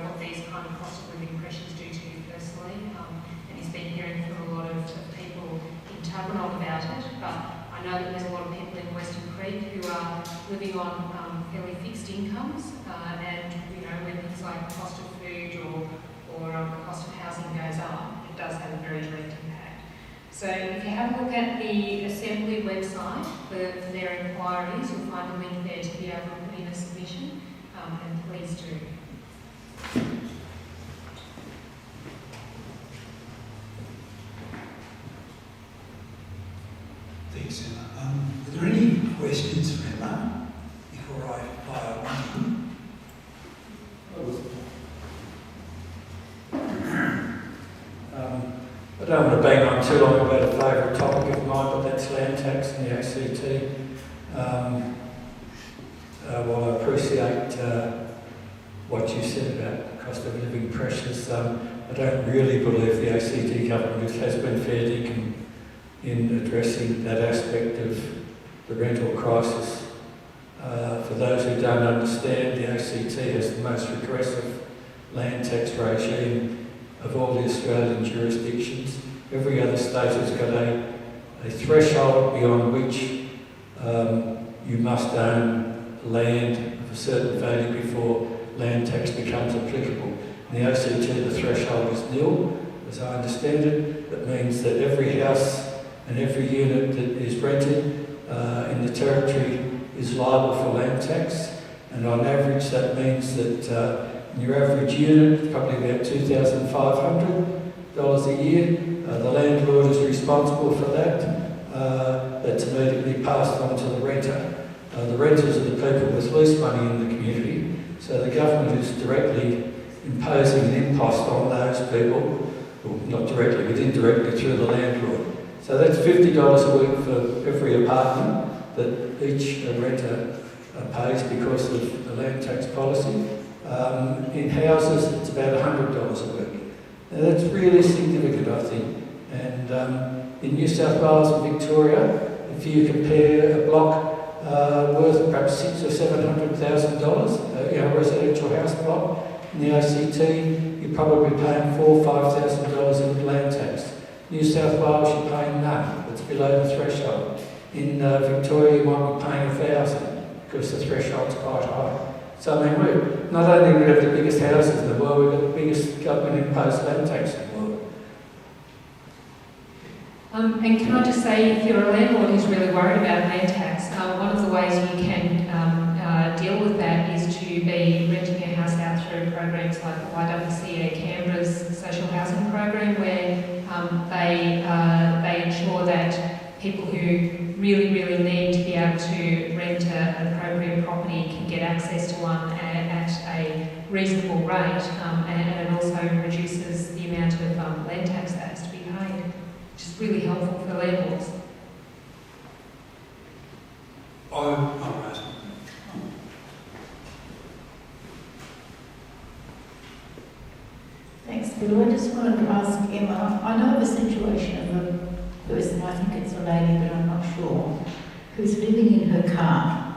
what these kind of cost of living pressures do to you personally, and he's been hearing from a lot of people in Tuggeranong about it. But I know that there's a lot of people in Weston Creek who are living on fairly fixed incomes, and when things like the cost of food or the cost of housing goes up, it does have a very direct impact. So if you have a look at the Assembly website for their inquiries, you'll find a link there to be able to put in a submission, and please do. Thanks, Emma. Are there any questions for Emma before I fire one? I don't want to bang on too long about a favourite topic of mine, but that's land tax and the ACT. While I appreciate what you said about cost of living pressures, I don't really believe the ACT government has been fair dinkum in addressing that aspect of the rental crisis. For those who don't understand, the ACT has the most regressive land tax regime of all the Australian jurisdictions. Every other state has got a threshold beyond which you must own land of a certain value before land tax becomes applicable. In the ACT, the threshold is nil, as I understand it. That means that every house and every unit that is rented in the territory is liable for land tax, and on average that means that your average unit, probably about $2,500 a year. The landlord is responsible for that. That's immediately passed on to the renter. The renters are the people with least money in the community, so the government is directly imposing an impost on those people, well, not directly, but indirectly through the landlord. So that's $50 a week for every apartment that each renter pays because of the land tax policy. In houses, it's about $100 a week. Now that's really significant, I think. And in New South Wales and Victoria, if you compare a block worth perhaps $600,000 or $700,000, a residential house block, in the ACT, you're probably paying $4,000 or $5,000 in land tax. New South Wales, you're paying none. It's below the threshold. In Victoria, you might be paying $1,000 because the threshold's quite high. So I mean, we not only do we have the biggest houses in the world, we've got the biggest government-imposed land tax in the world. And can I just say, if you're a landlord who's really worried about land tax, one of the ways you can deal with that is to be renting your house out through programs like the YWCA Canberra's social housing program, where they ensure that people who really need to be able to rent an appropriate property can get access to one at a reasonable rate, and it also reduces the amount of land tax that has to be paid, which is really helpful for landlords. Thanks, Bill. I just wanted to ask Emma, I know the situation of a person, I think it's a lady, but I'm not sure, who's living in her car.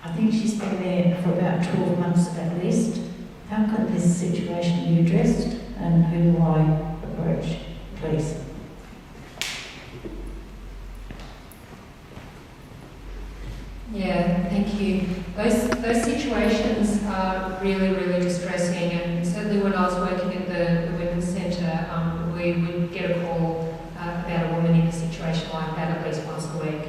I think she's been there for about 12 months at least. How can this situation be addressed, and who do I approach, please? Yeah, thank you. Those situations are really, really distressing, and certainly when I was working at the Women's Centre, we would get a call about a woman in a situation like that at least once a week.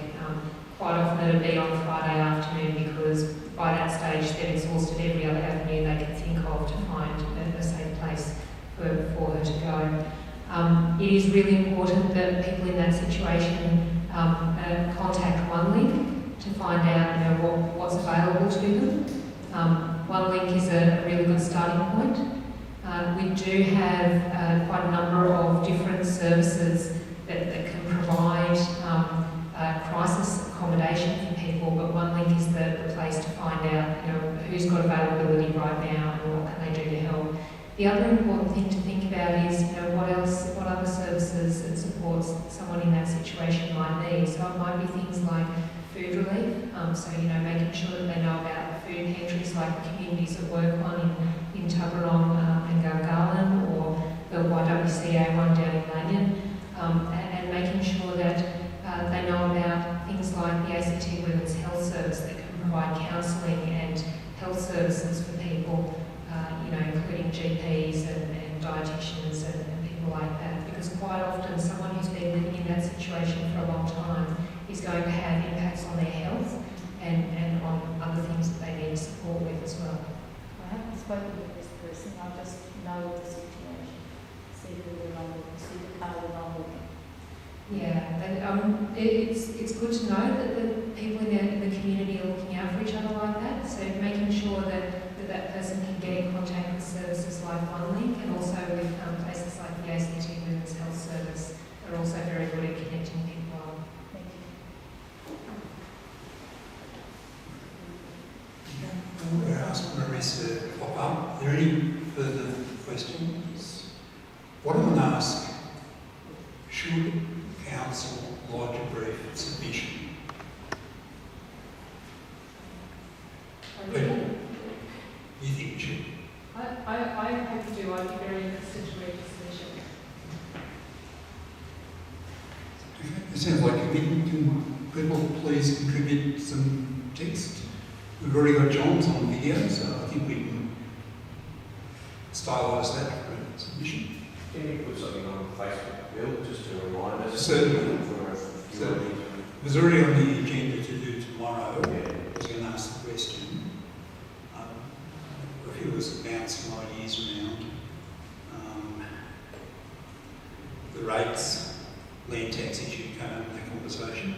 Quite often it would be on a Friday afternoon because by that stage they've exhausted every other avenue they can think of to find a safe place for her to go. It is really important that people in that situation contact OneLink to find out what's available to them. OneLink is a really good starting point. We do have quite a number of different services that can provide crisis accommodation for people, but OneLink is the place to find out who's got availability right now and what can they do to help. The other important thing to think about is what other services and supports someone in that situation might need. So it might be things like food relief, making sure that they know about the food pantries like the Communities at Work one in Tuggeranong and Gungahlin, or the YWCA one down in Lanyon, and making sure that they know about things like the ACT Women's Health Service that can provide counselling and health services for people, including GPs and dietitians and people like that, because quite often someone who's been living in that situation for a long time is going to have impacts on their health and on other things that they need support with as well. I haven't spoken with this person, I just know the situation. See who they're on with, see the car they're on with. Yeah, and it's good to know that the people in the community are looking out for each other like that. So making sure that person can get in contact with services like OneLink, and also with places like the ACT Women's Health Service are also very good at connecting people on. Thank you. I'm going to ask Marissa to pop up. Are there any further questions? What I'm going to ask, should Council lodge a brief submission? You think it should? I hope to. I'd be very interested to read the submission. It sounds like can people please contribute some text? We've already got John's on video, so I think we can stylise that for a submission. Can you put something on Facebook, Bill, just to remind us? Certainly. Certainly. It was already on the agenda to do tomorrow. Yeah. I was going to ask the question. A few of us are bouncing ideas around. The rates, land tax issue came up in the conversation.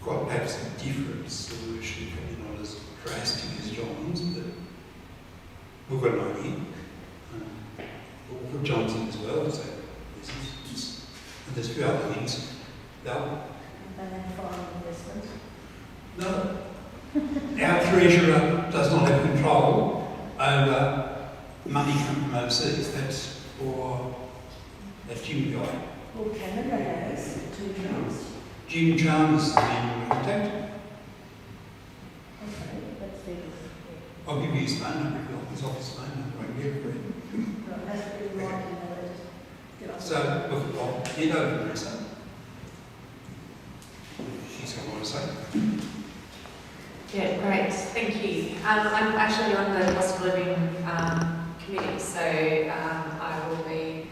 Quite perhaps a different solution, probably not as drastic as John's, but we've got an idea. We'll put John's in as well, so and there's a few other things. And then foreign investment. No. Our treasurer does not have control over money coming from overseas. That's for that Jim guy. Well, Canada has 2 jobs. Jim Chalmers is the man in contact. Okay, that's the. I'll give you his phone number if you want his office phone number. I can get it for you. No, it has to be right in there. So, look, I'll hand over to Marissa. She's got more to say. Yeah, great, thank you. I'm actually on the cost of living committee, so I will be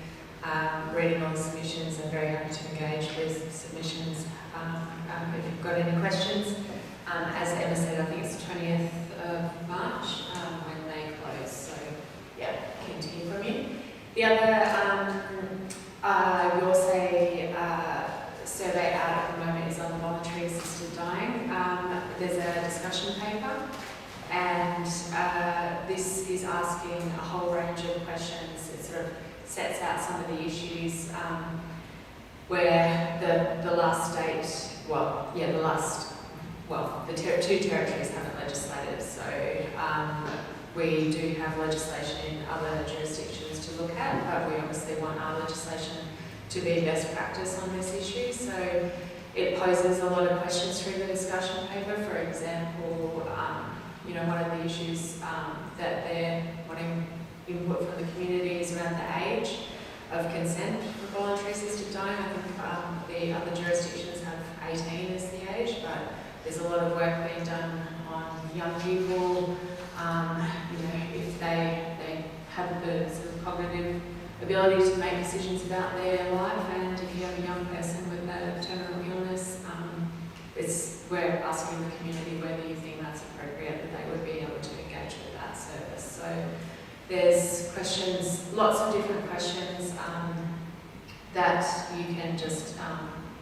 reading all the submissions and very happy to engage with submissions if you've got any questions. As Emma said, I think it's the 20th of March when they close, so yeah, keen to hear from you. The other, your survey out at the moment is on the voluntary assisted dying. There's a discussion paper, and this is asking a whole range of questions. It sort of sets out some of the issues where the last state, the two territories haven't legislated, so we do have legislation in other jurisdictions to look at, but we obviously want our legislation to be best practice on this issue. So it poses a lot of questions through the discussion paper. For example, one of the issues that they're wanting input from the community is around the age of consent for voluntary assisted dying. I think the other jurisdictions have 18 as the age, but there's a lot of work being done on young people, if they have the sort of cognitive ability to make decisions about their life, and if you have a young person with a terminal illness, we're asking the community whether you think that's appropriate, that they would be able to engage with that service. So there's questions, lots of different questions that you can just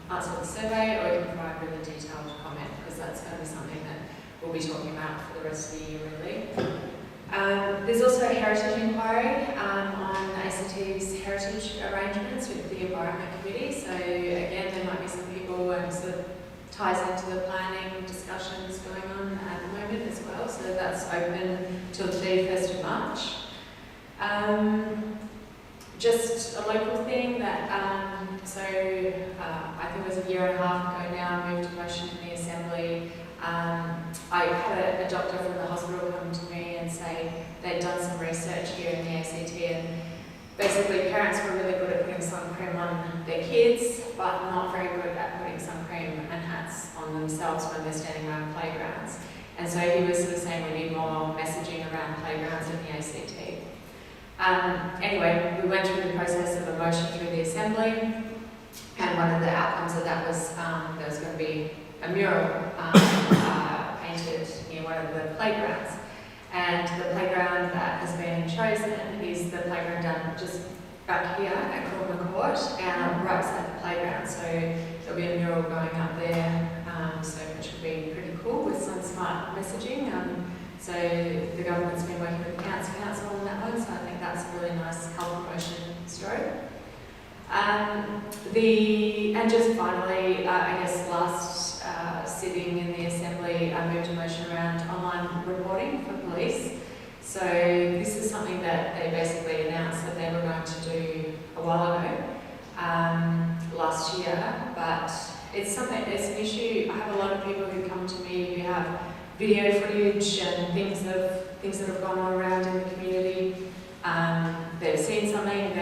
answer the survey, or you can provide really detailed comment, because that's going to be something that we'll be talking about for the rest of the year, really. There's also a heritage inquiry on ACT's heritage arrangements with the Environment Committee. So again, there might be some people and sort of ties into the planning discussions going on at the moment as well. So that's open till the 31st of March. Just a local thing that, I think it was a year and a half ago now, I moved a motion in the Assembly. I had a doctor from the hospital come to me and say they'd done some research here in the ACT, and basically parents were really good at putting sun cream on their kids, but not very good at putting sun cream and hats on themselves when they're standing around playgrounds. And so he was sort of saying we need more messaging around playgrounds in the ACT. Anyway, we went through the process of a motion through the Assembly, and one of the outcomes of that was there was going to be a mural painted near one of the playgrounds. And the playground that has been chosen is the playground down just back here at Corner Court, and right beside the playground. So there'll be a mural going up there, which will be pretty cool with some smart messaging. So the government's been working with the council on that one, so I think that's a really nice colour promotion story. And just finally, I guess last sitting in the Assembly, I moved a motion around online reporting for police. So this is something that they basically announced that they were going to do a while ago, last year, but it's an issue. I have a lot of people who come to me who have video footage and things that have gone on around in the community. They've seen something,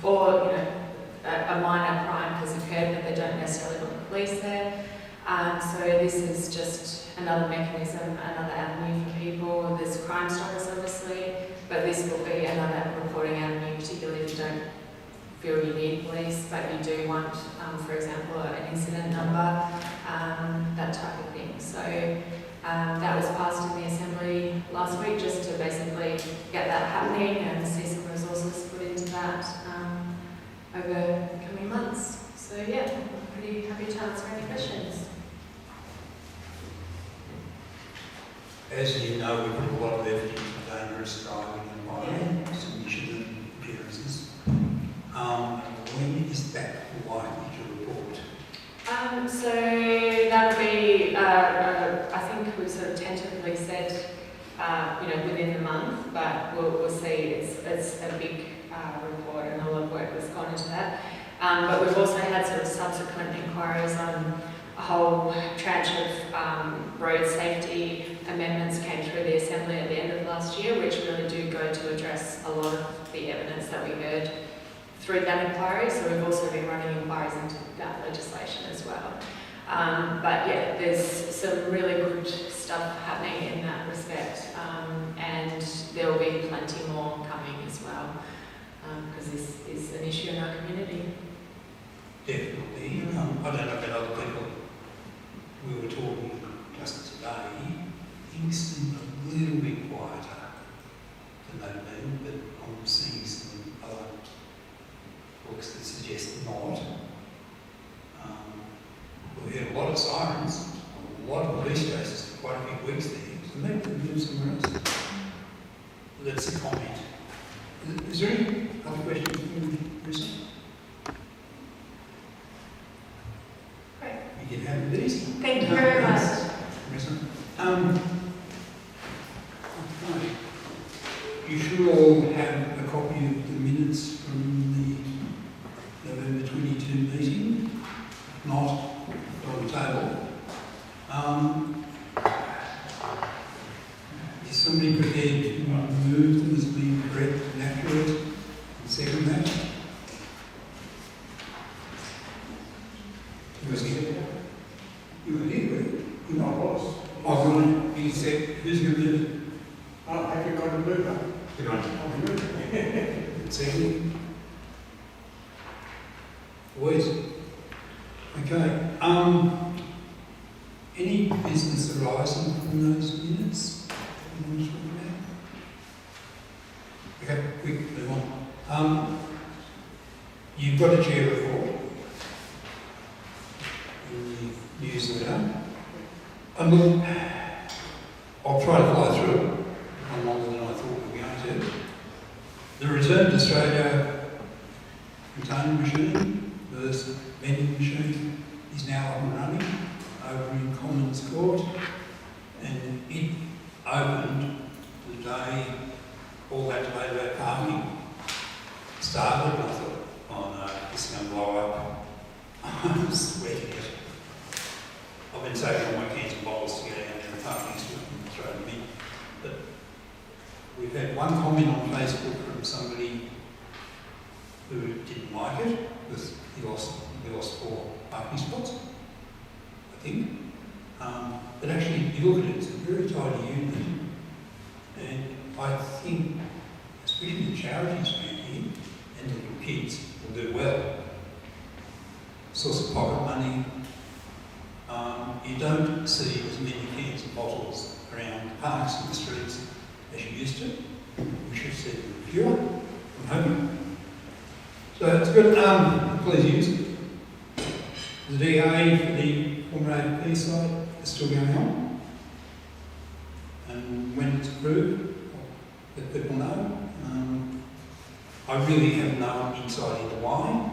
or a minor crime has occurred, but they don't necessarily want the police there. So this is just another mechanism, another avenue for people. There's Crime Stoppers, obviously, but this will be another reporting avenue, particularly if you don't feel you need police, but you do want, for example, an incident number, that type of thing. So that was passed in the Assembly last week, just to basically get that happening and see some resources put into that over the coming months. So yeah, I'm pretty happy to answer any questions. As you know, we put a lot of effort into dangerous driving and bike submission and appearances. When is that likely to report? So that'll be, I think we sort of tentatively said, within the month, but we'll see. It's a big report, and a lot of work has gone into that. But we've also had sort of subsequent inquiries on a whole tranche of road safety amendments came through the Assembly at the end of last year, which really do go to address a lot of the evidence that we heard through that inquiry. So we've also been running inquiries into that legislation as well. But yeah, there's some really good stuff happening in that respect, and there will be plenty more coming as well, because this is an issue in our community. Definitely. I don't know about other people. We were talking just today. Things seem a little bit quieter than they've been, but I'm seeing some other books that suggest not. We heard a lot of sirens, a lot of police chases for quite a few weeks there, so maybe we can move somewhere else. That's a comment. Is there any other questions from Risa? Great. You can have these. Thank you very much. Risa. Okay. You should all have a copy of the minutes from the November 22 meeting. If not, on the table. Is somebody prepared to move them as being correct and accurate and second that? You were here, right? No, I was. I'll go on, you said, who's going to do it? Oh, have you got a mover? Good on I'll be moving. Second. Boys. Okay. Any business arising from those minutes? You want to talk about? Okay, quick, move on. You've got a chair report in the newsletter. And look, I'll try to fly through it. I'm longer than I thought we were going to. The Return to Australia container machine, the vending machine, is now up and running over in Commons Court, and it opened the day all that debate about parking started, and I thought, oh no, this is going to blow up. I'm sweating it. I've been taking all my cans and bottles to get out there and park next to it and throw them in. But we've had one comment on Facebook from somebody who didn't like it because he lost 4 parking spots, I think. But actually, you look at it, it's a very tidy unit, and I think, especially the charities around here and the little kids will do well. Source of pocket money. You don't see as many cans and bottles around the parks and the streets as you used to. We should see them fewer, I'm hoping. So it's good. Please use it. The DA for the former AFP side is still going on. And when it's approved, I'll let people know. I really have no insight into why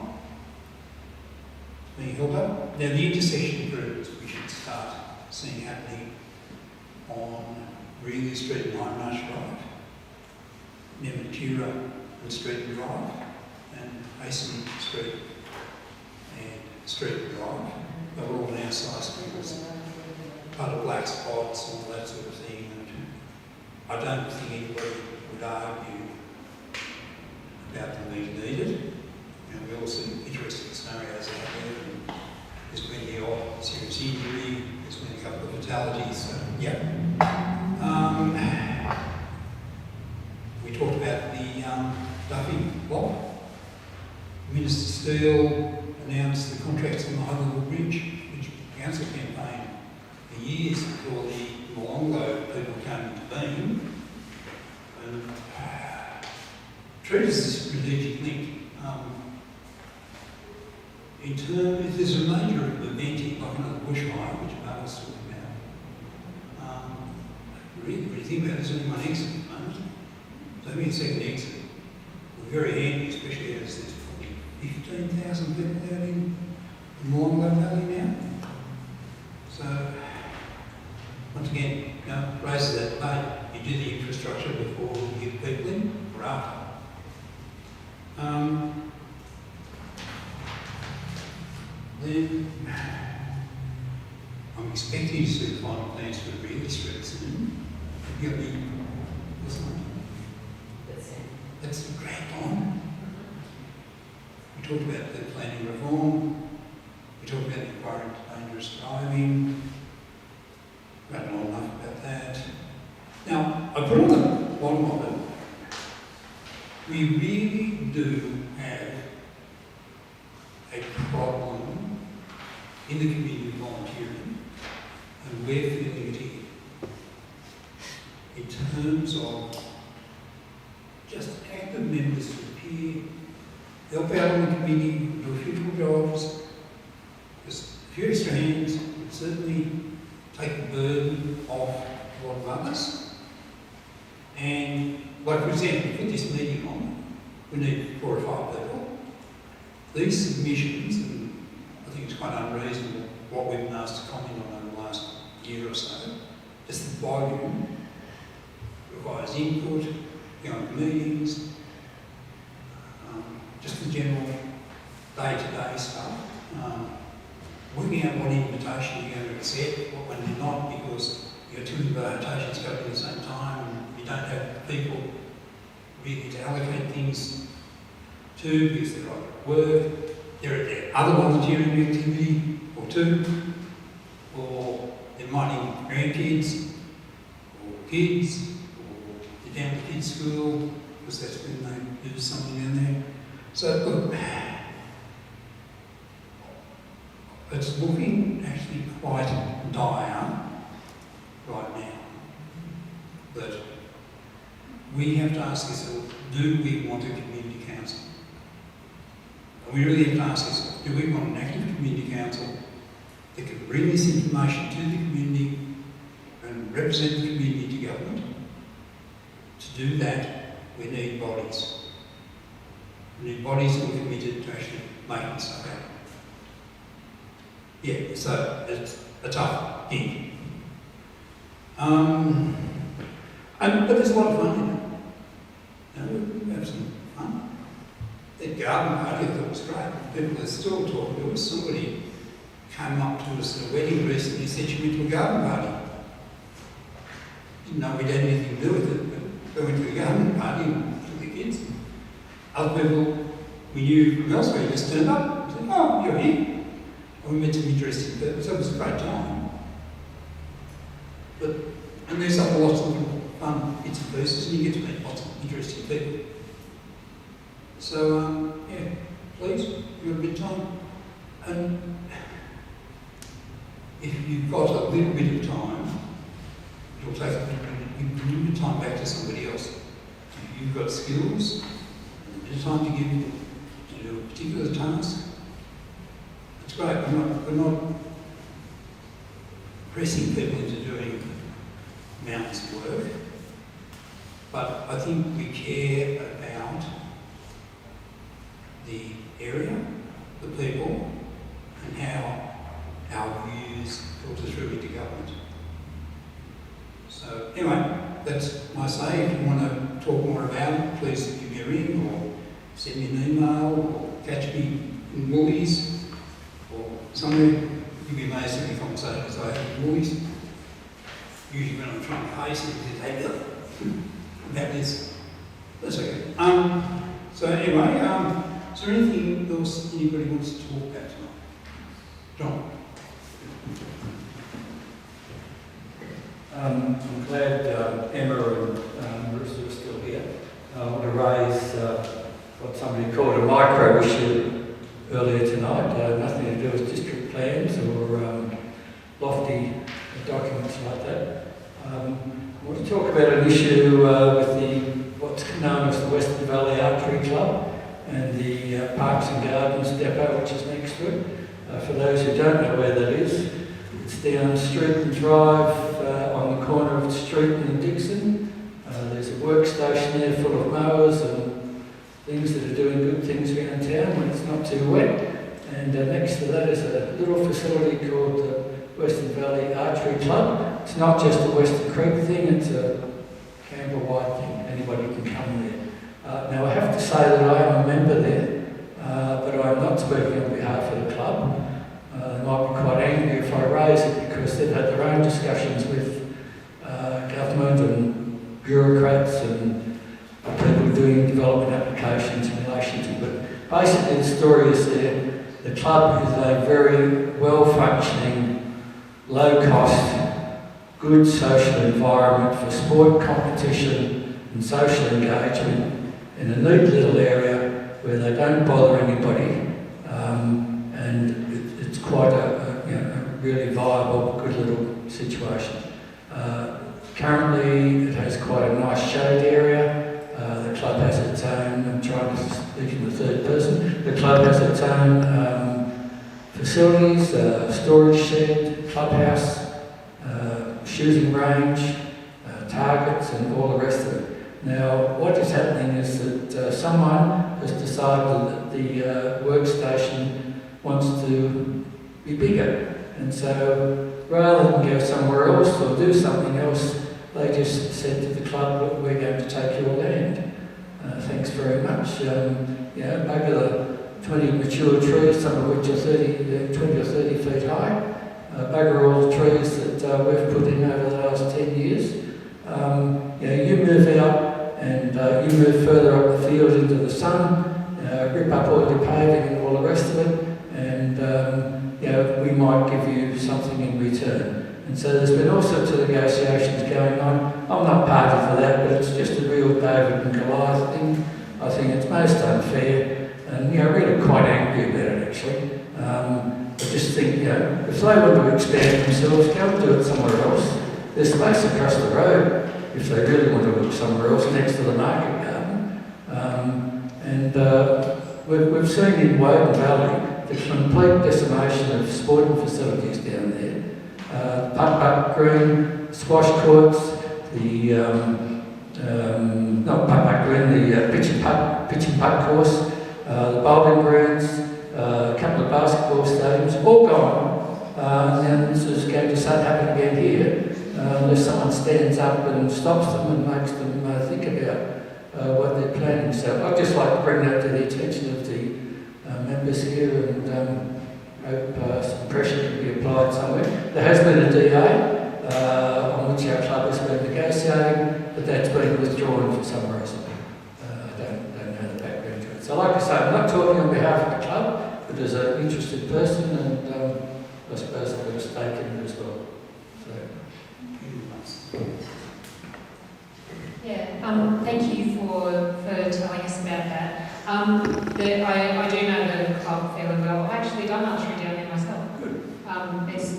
it's being held up. Now the intersection improvements we should start seeing happening on Reilly Street and Hindmarsh Drive, Nematira and Street and Drive, and Mason Street and Street and Drive. They were all now sized because part of black spots and all that sort of thing. And I don't think anybody would argue about them being needed. We all see interesting scenarios out there, and there's been the odd serious injury, there's been a couple of fatalities, so yeah. We talked about the Duffy block. Minister Steele announced the contracts on the High Level Bridge, which the council campaigned for years before the Molongo people came into being. And treat as a strategic link. In terms, if there's a major event like another bushfire, which Margaret's talking about, really, when you think about it, there's only one exit at the moment. So having a second exit would be very handy, especially as there's probably 15,000 people out in the Molongo Valley now. So, once again, raises that debate. You do the infrastructure before you get people in, or after. Then I'm expecting to see the final plans for the Reilly Street soon. You'll be, that's the grand on. We talked about the planning reform. We talked about the inquiry into dangerous driving. I don't know enough about that. Now, I put on the bottom of it, we really do have a problem in the community of volunteering, and we're feeling it here. In terms of just active members who appear, help out on the committee, do a few little jobs. There's a few extra hands would certainly take the burden off a lot of others. And, like for example, to put this meeting on, we need 4 or 5 people. These submissions, and I think it's quite unreasonable what we've been asked to comment on over the last year or so, just the volume requires input, going to meetings, just the general day-to-day stuff. Working out what invitation you're going to accept, what one you're not, because you've got 2 invitations going at the same time, and you don't have people really to allocate things to because they're at work, they're at their other volunteering activity or 2, or they're mining grandkids or kids or get down to kids' school, because that's when they do something in there. So look, it's looking actually quite dire right now. That we have to ask ourselves, do we want a community council? And we really have to ask ourselves, do we want an active community council that can bring this information to the community and represent the community to government? To do that, we need bodies. We need bodies that are committed to actually making stuff happen. Yeah, so it's a tough gig. But there's a lot of fun in it. You know, we have some fun. The garden party I thought was great. People are still talking to us. Somebody came up to us at a wedding recently and said she went to a garden party. Didn't know we'd had anything to do with it, but they went to a garden party and took the kids. Other people we knew from elsewhere just turned up and said, oh, you're here. And we met some interesting people, so it was a great time. And there's lots of fun bits and pieces, and you get to meet lots of interesting people. So, yeah, please, you've got a bit of time. And if you've got a little bit of time, you'll take a little bit of time back to somebody else. If you've got skills, and a bit of time to give to do a particular task, it's great. We're not pressing people into doing mountains of work, but I think we care about the area, the people, and how our views filter through into government. So anyway, that's my say. If you want to talk more about it, please give me a ring or send me an email or catch me in Woolies or somewhere. You'd be amazed at the conversations I have in Woolies. Usually when I'm trying to pay something, they say, hey, Bill, that is, that's okay. So anyway, is there anything else anybody wants to talk about tonight? John? I'm glad Emma and Marissa are still here. I want to raise what somebody called a micro issue earlier tonight. Nothing to do with district plans or lofty documents like that. I want to talk about an issue with what's known as the Weston Valley Archery Club and the Parks and Gardens depot, which is next to it. For those who don't know where that is, it's down Street and Drive on the corner of Street and Dixon. There's a workstation there full of mowers and things that are doing good things around town when it's not too wet. And next to that is a little facility called the Weston Valley Archery Club. It's not just a Weston Creek thing, it's a Canberra-wide thing. Anybody can come there. Now I have to say that I am a member there, but I'm not speaking on behalf of the club. They might be quite angry if I raise it because they've had their own discussions with government and bureaucrats and people doing development applications in relation to it. But basically the story is there. The club is a very well-functioning, low-cost, good social environment for sport competition and social engagement in a neat little area where they don't bother anybody, and it's quite a really viable, good little situation. Currently, it has quite a nice shade area. The club has its own, I'm trying to speak in the third person, the club has its own facilities, storage shed, clubhouse, shooting range, targets and all the rest of it. Now, what is happening is that someone has decided that the workstation wants to be bigger, and so rather than go somewhere else or do something else, they just said to the club, look, we're going to take your land. Thanks very much. Bugger the 20 mature trees, some of which are 20 or 30 feet high. Bugger all the trees that we've put in over the last 10 years. You move out and you move further up the field into the sun, rip up all your paving and all the rest of it, and we might give you something in return. And so there's been all sorts of negotiations going on. I'm not party for that, but it's just a real David and Goliath thing. I think it's most unfair and, really quite angry about it actually. I just think, if they want to expand themselves, go and do it somewhere else. There's space across the road if they really want to look somewhere else next to the market garden. We've seen in Woden Valley the complete decimation of sporting facilities down there. Putt green, squash courts, the not putt green, the pitch and putt course, the bowling greens, a couple of basketball stadiums, all gone. And then this is going to start happening again here, unless someone stands up and stops them and makes them think about what they're planning. So I'd just like to bring that to the attention of the members here and hope some pressure can be applied somewhere. There has been a DA on which our club has been negotiating, but that's been withdrawn for some reason. I don't know the background to it. So like I say, I'm not talking on behalf of the club, but as an interested person, and I suppose I've got a stake in it as well. Thank you for telling us about that. I do know the club fairly well. I've actually done archery down there myself.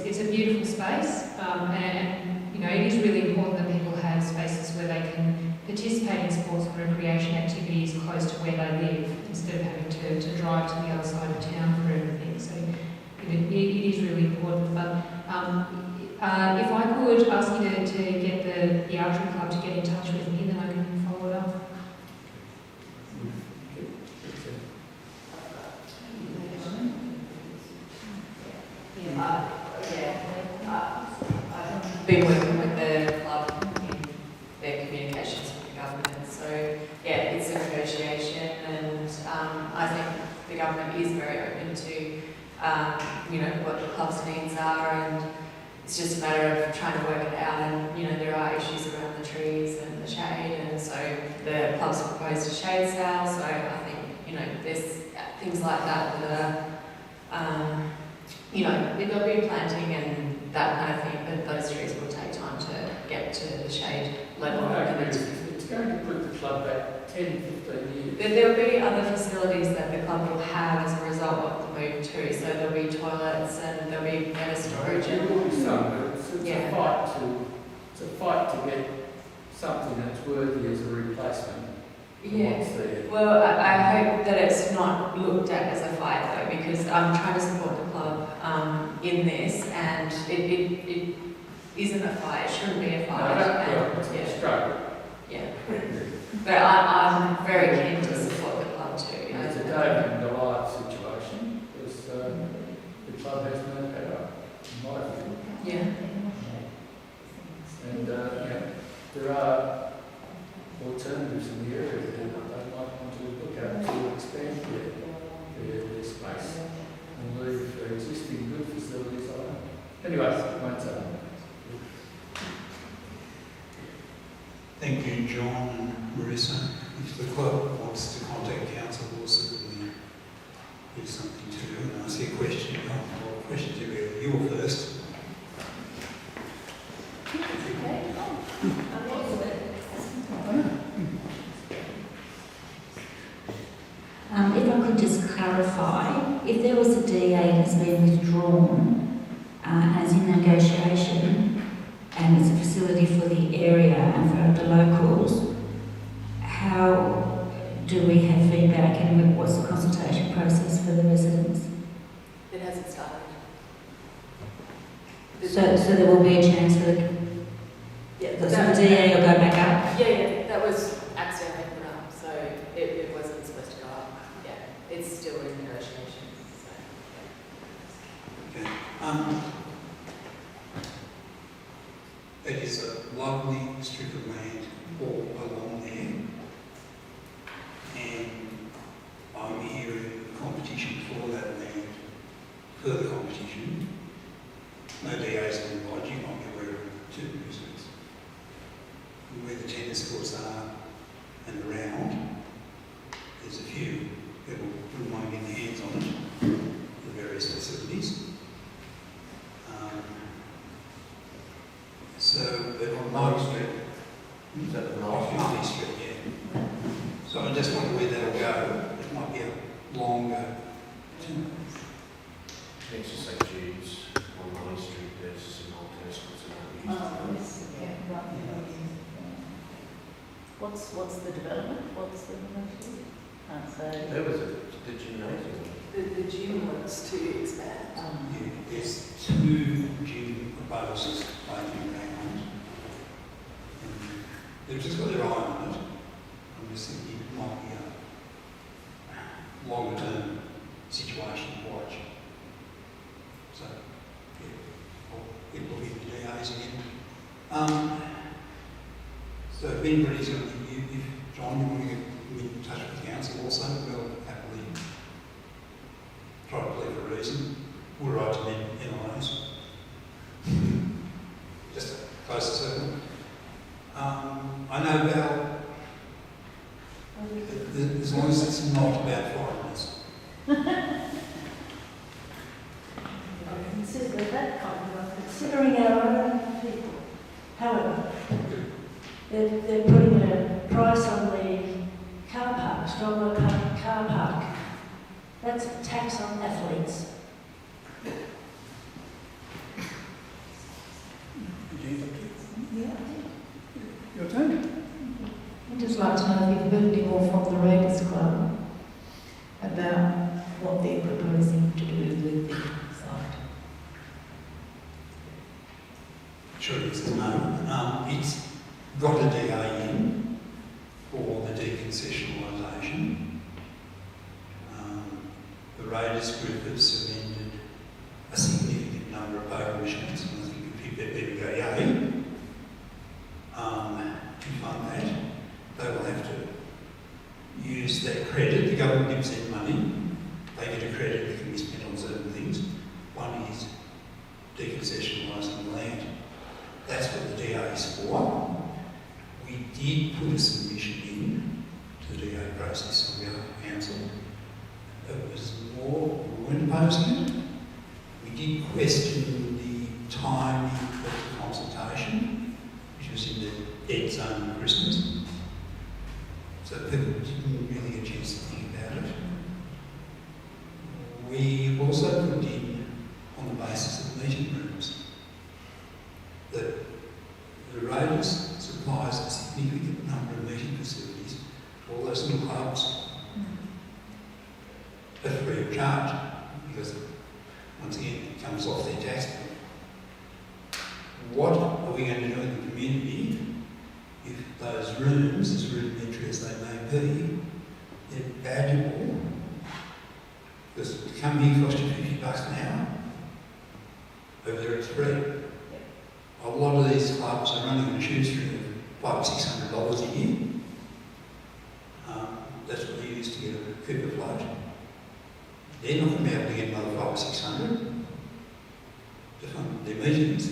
It's a beautiful space, and it is really important that people have spaces where they can participate in sports and recreation activities close to where they live, instead of having to drive to the other side of town for everything. So it is really important. But if I could ask you to get the archery club to get in touch with me, then I can follow it up. I've been working with the club in their communications with the government. So it's a negotiation, and I think the government is very open to what the club's needs are, and it's just a matter of trying to work it out. And there are issues around the trees and the shade, and so the club's proposed a shade sale. So I think there's things like that there'll be planting and that kind of thing, but those trees will take time to get to the shade level. It's going to put the club back 10, 15 years. There'll be other facilities that the club will have as a result of the move too. So there'll be toilets and there'll be better storage. There will be some, but it's a fight to get something that's worthy as a replacement. Well, I hope that it's not looked at as a fight though, because I'm trying to support the club in this, and it isn't a fight. It shouldn't be a fight. It's a struggle. Yeah. But I'm very keen to support the club too. It's a David and Goliath situation, because the club has no power, in my view. Yeah. And there are alternatives in the area that they might want to look at to expand their space and leave existing good facilities on. Anyway, won't say. Thank you, John and Marissa. If the club wants to contact council, we'll certainly do something to do. And I see a question. Question to you. You were first. If I could just clarify, if there was a DA that's been withdrawn as in negotiation, and it's a facility for the area and for the locals, how do we have feedback and what's the consultation process for the residents? It hasn't started. So there will be a chance for the DA will go back up? Yeah, that was accidentally put up, so it wasn't supposed to go up. Yeah, it's still in negotiation. So. Okay. It is a lovely strip of land all along there, and I'm here in competition for that land, further competition. No DAs on lodging, I'm aware of two residents. Where the tennis courts are and around, there's a few that will want to get their hands on it, the various facilities. Main Street. Is that the Off Main Marley Street, yeah. So I just wonder where that'll go. It might be a longer. Next to St Jude's on Main Street, there's some old testaments and that we used to Yeah, right. What's the development? What's the development? Can't say. There was the gymnasium. The gym wants to expand. Yeah, there's 2 gym proposals floating around. They've just got their eye on it. I'm just thinking it might be a longer term situation to watch. So, yeah, it will be the DAs again. So if anybody's going to, if John, you want to get in touch with the council also, we'll happily try to plead for a reason. We'll write to them NLAs. Just to close the circle. I know Val, as long as it's not about foreigners. Consider that kind of considering our own people. However, they're putting a price on the car park, stronger car park. That's a tax on athletes. Yeah. Your turn. I'd just like to know if you've heard any more from the Raiders Club about what they're proposing to do with the site. Sure, yes, there's no. It's got a DA in for the deconcessionalisation. The Raiders group have surrendered a significant number of overmissions, and I think if people go yay, to fund that, they will have to use that credit. The government gives them money, they get a credit that can be spent on certain things. One is deconcessionalising the land. That's what the DA is for. We did put a submission in to the DA process on behalf of council. It was more, we weren't opposing it. We did question the timing of the consultation, which was in the dead zone of Christmas. So people didn't really get a chance to think about it. We also put in, on the basis of meeting rooms, that the Raiders supplies a significant number of meeting facilities to all those little clubs at free of charge, because once again it comes off their tax bill. What are we going to do in the community if those rooms, as rudimentary as they may be, they're valuable? Because to come here costs you $50 an hour. Over there it's free. A lot of these clubs are running on a shoestring of $500 or $600 a year. That's what they use to get a keep afloat. They're not going to be able to get another $500 or $600 to fund their meetings.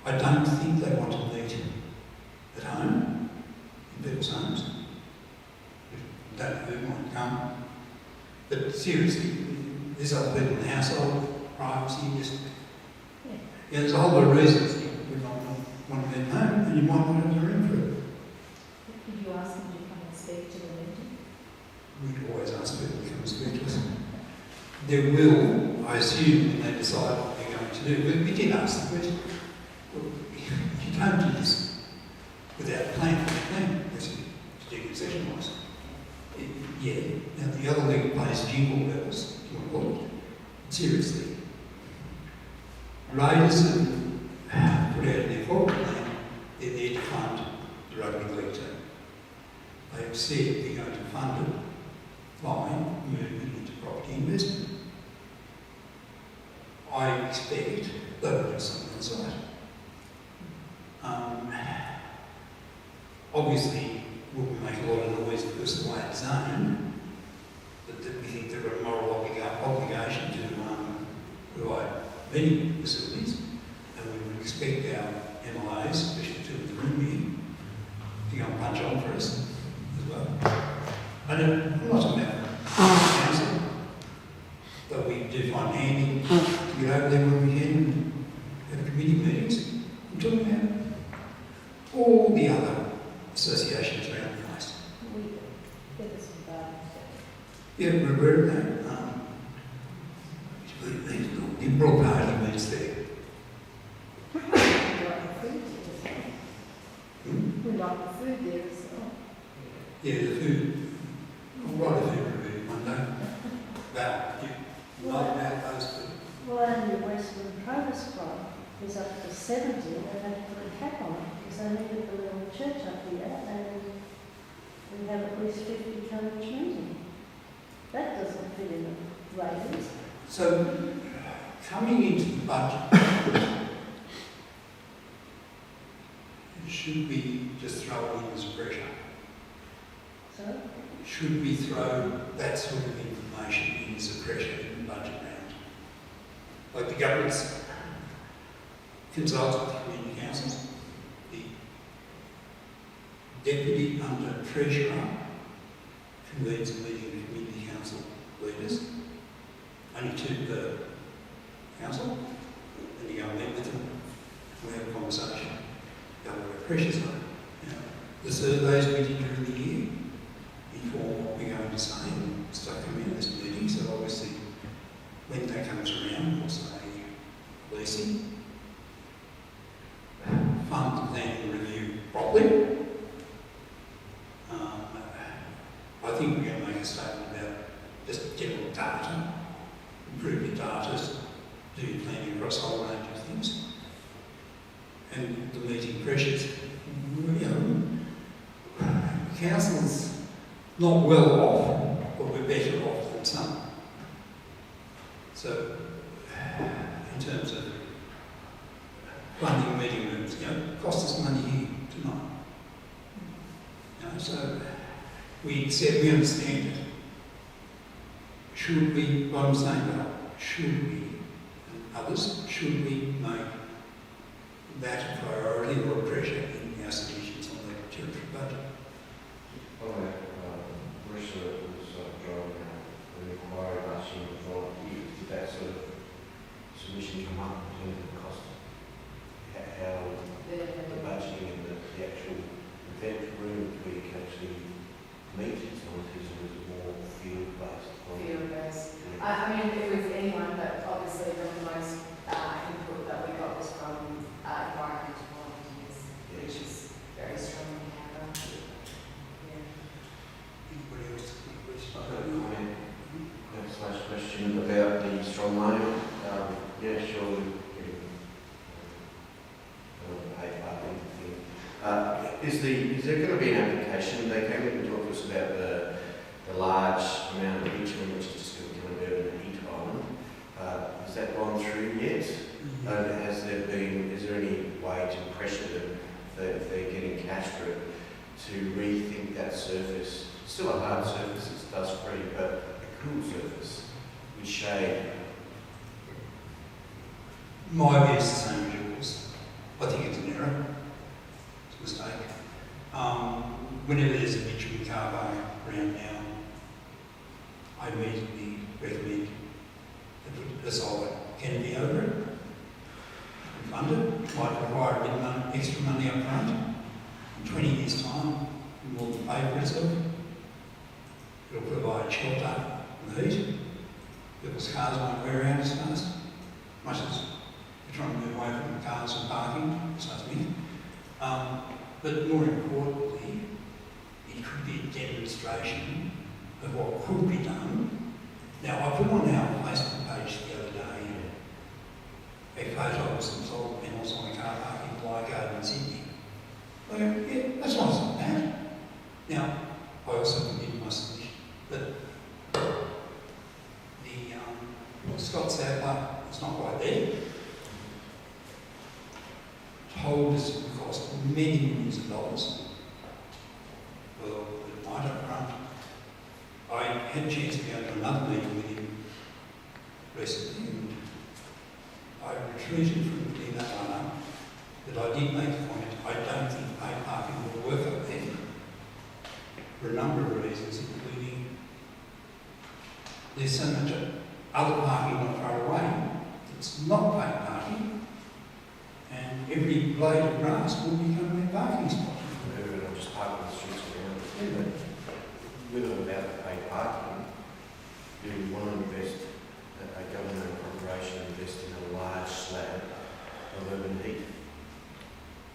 I don't think they want to meet at home, in people's homes. Don't know who might come. But seriously, there's other people in the household, privacy, just... Yeah, there's a whole lot of reasons you would not want to be at home, and you might want to have a room for it. Did you ask them to come and speak to the meeting? We'd always ask people to come and speak to us. There will, I assume, when they decide what they're going to do, we did ask the question, well, you don't do this without a plan, because it's deconcessionalised. Yeah, now the other leg plays jingle bells, if you want to call it. Seriously. Raiders have put out in their corporate plan, they're there to fund the rugby league team. They've said they're going to fund it by movement into property investment. I expect they'll do something on the site. Obviously, we'll make a lot of noise because of the way it's zoned, but that we think there are a moral obligation to provide meeting facilities, and we would expect our MLAs, especially two in the room here, to go and punch on for us as well. I know I'm not talking about council, but we do find handy to get over there when we can and have committee meetings. I'm talking about all the other associations around the place. Yeah, we're aware of that. The Liberal Party meets there. We like the food there as well. Yeah, the food. We'll write a food review one day. Not about those food. Well, only the Weston Provost Club is up to 70, and they had to put a cap on it, because they needed the little church up here, and we have at least 50 come each meeting. That doesn't fit in the ratings. So, coming into the budget, should we just throw it in as a pressure? So, Should we throw that sort of information in as a pressure in the budget round? Like the government's consulted with community councils, the deputy under treasurer convenes a meeting of community council leaders, only 2 per council, and you go and meet with them, we have a conversation about what our pressures are. The surveys we did during the year inform what we're going to say and stuff come in this meeting, so obviously when that comes around, we'll say leasing, fund planning review properly. I think we're going to make a statement about just general data, improve your data, do your planning across a whole range of things, and the meeting pressures. Council's not well off, but we're better off than some. So, in terms of funding meeting rooms, cost us money here tonight. So we understand it. Should we, what I'm saying about, should we, and others, should we make that a priority or a pressure in our submissions on the territory budget? Marissa was drawing an inquiry last year with volunteers. Did that sort of submission come up in terms of the cost? How the budgeting and the actual event room where you can actually meet volunteers, or is it more field-based? Field-based. I mean, with anyone, but obviously the most input that we got was from environmental volunteers, which is very strong in Canberra. Anybody else have a question? I've got a comment, / question about the strong loan. Yeah, sure. Is there going to be an application? They came in and talked to us about the large amount of bitumen which is just going to become an urban heat island. Has that gone through yet? Is there any way to pressure them if they're getting cash for it to rethink that surface? It's still a hard surface, it's dust free, but a cool surface with shade. My view is the same as yours. I think it's an error. It's a mistake. Whenever there's a bitumen car park around now, I immediately recommend they put a solar canopy over it and fund it. Might require a bit of extra money up front. In 20 years' time, more than pay for itself. It'll provide shelter and heat. People's cars won't wear out as fast, much as we're trying to move away from cars and parking, such me. But more importantly, it could be a demonstration of what could be done. Now, I put on our Facebook page the other day a photo of some solar panels on a car park in Lygarden in Sydney. I go, yeah, that's not bad. Now, I also did my submission, but the Scott Sadler, it's not quite there, told us it would cost many millions of dollars. Well, it might up front. I had a chance to go to another meeting with him recently, and I retreated from putting that one up, but I did make a comment. I don't think paid parking will work up there for a number of reasons, including there's so much other parking not far away that's not paid parking, and every blade of grass will become a parking spot. just park on the streets around it. Yeah, but with or without the paid parking, do we want to invest, a government corporation invest in a large slab of urban heat?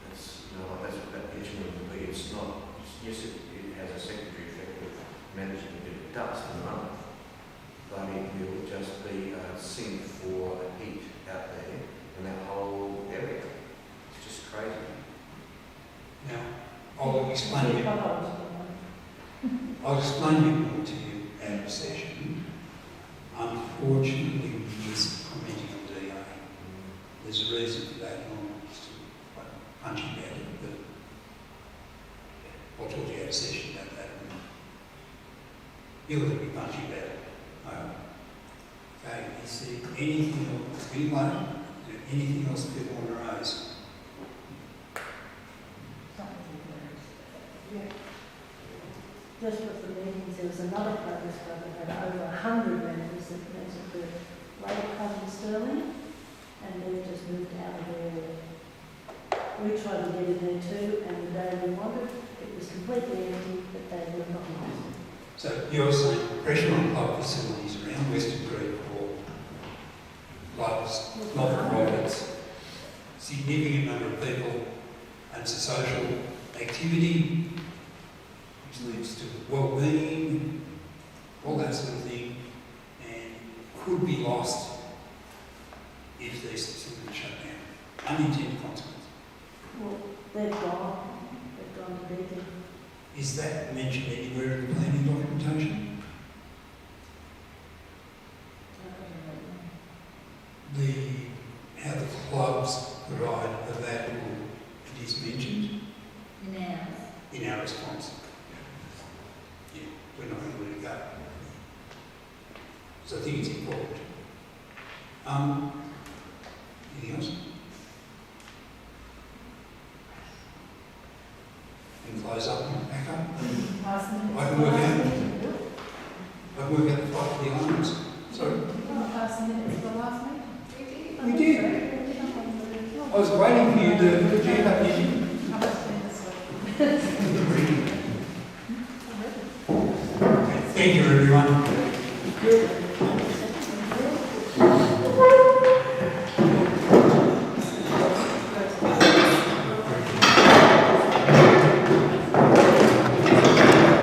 That's, that's what that pension would be. It's not, yes, it has a secondary effect of managing a bit of dust in the moment, but it will just be a sink for heat out there in that whole area. It's just crazy. Now, I'll explain a bit more to you out of session. Unfortunately, we miss commenting on DA. There's a reason for that, and I'm still quite punchy about it, but I'll talk to you out of session about that. You're going to be punchy about it. Okay, is there anything else? Anything else that people want to raise? Yeah. Just with the meetings, there was another progress club that had over 100 members that met at the Labour Club in Stirling, and they've just moved out of their area. We tried to get in there too, and the day we wanted, it was completely empty, but they were not nice. So you're saying pressure on club facilities around Weston Creek for clubs, not-for-profits, significant number of people, and it's a social activity which leads to well-being, all that sort of thing, and could be lost if these facilities shut down. Unintended consequences. Well, they've gone to Beacon. Is that mentioned anywhere in the planning documentation? How the clubs provide available, it is mentioned in our response. Yeah, we're not going to let it go. So I think it's important. Anything else? And close up and back up. I can work out the fight for the islands. Sorry? We did. I was waiting for you to get up.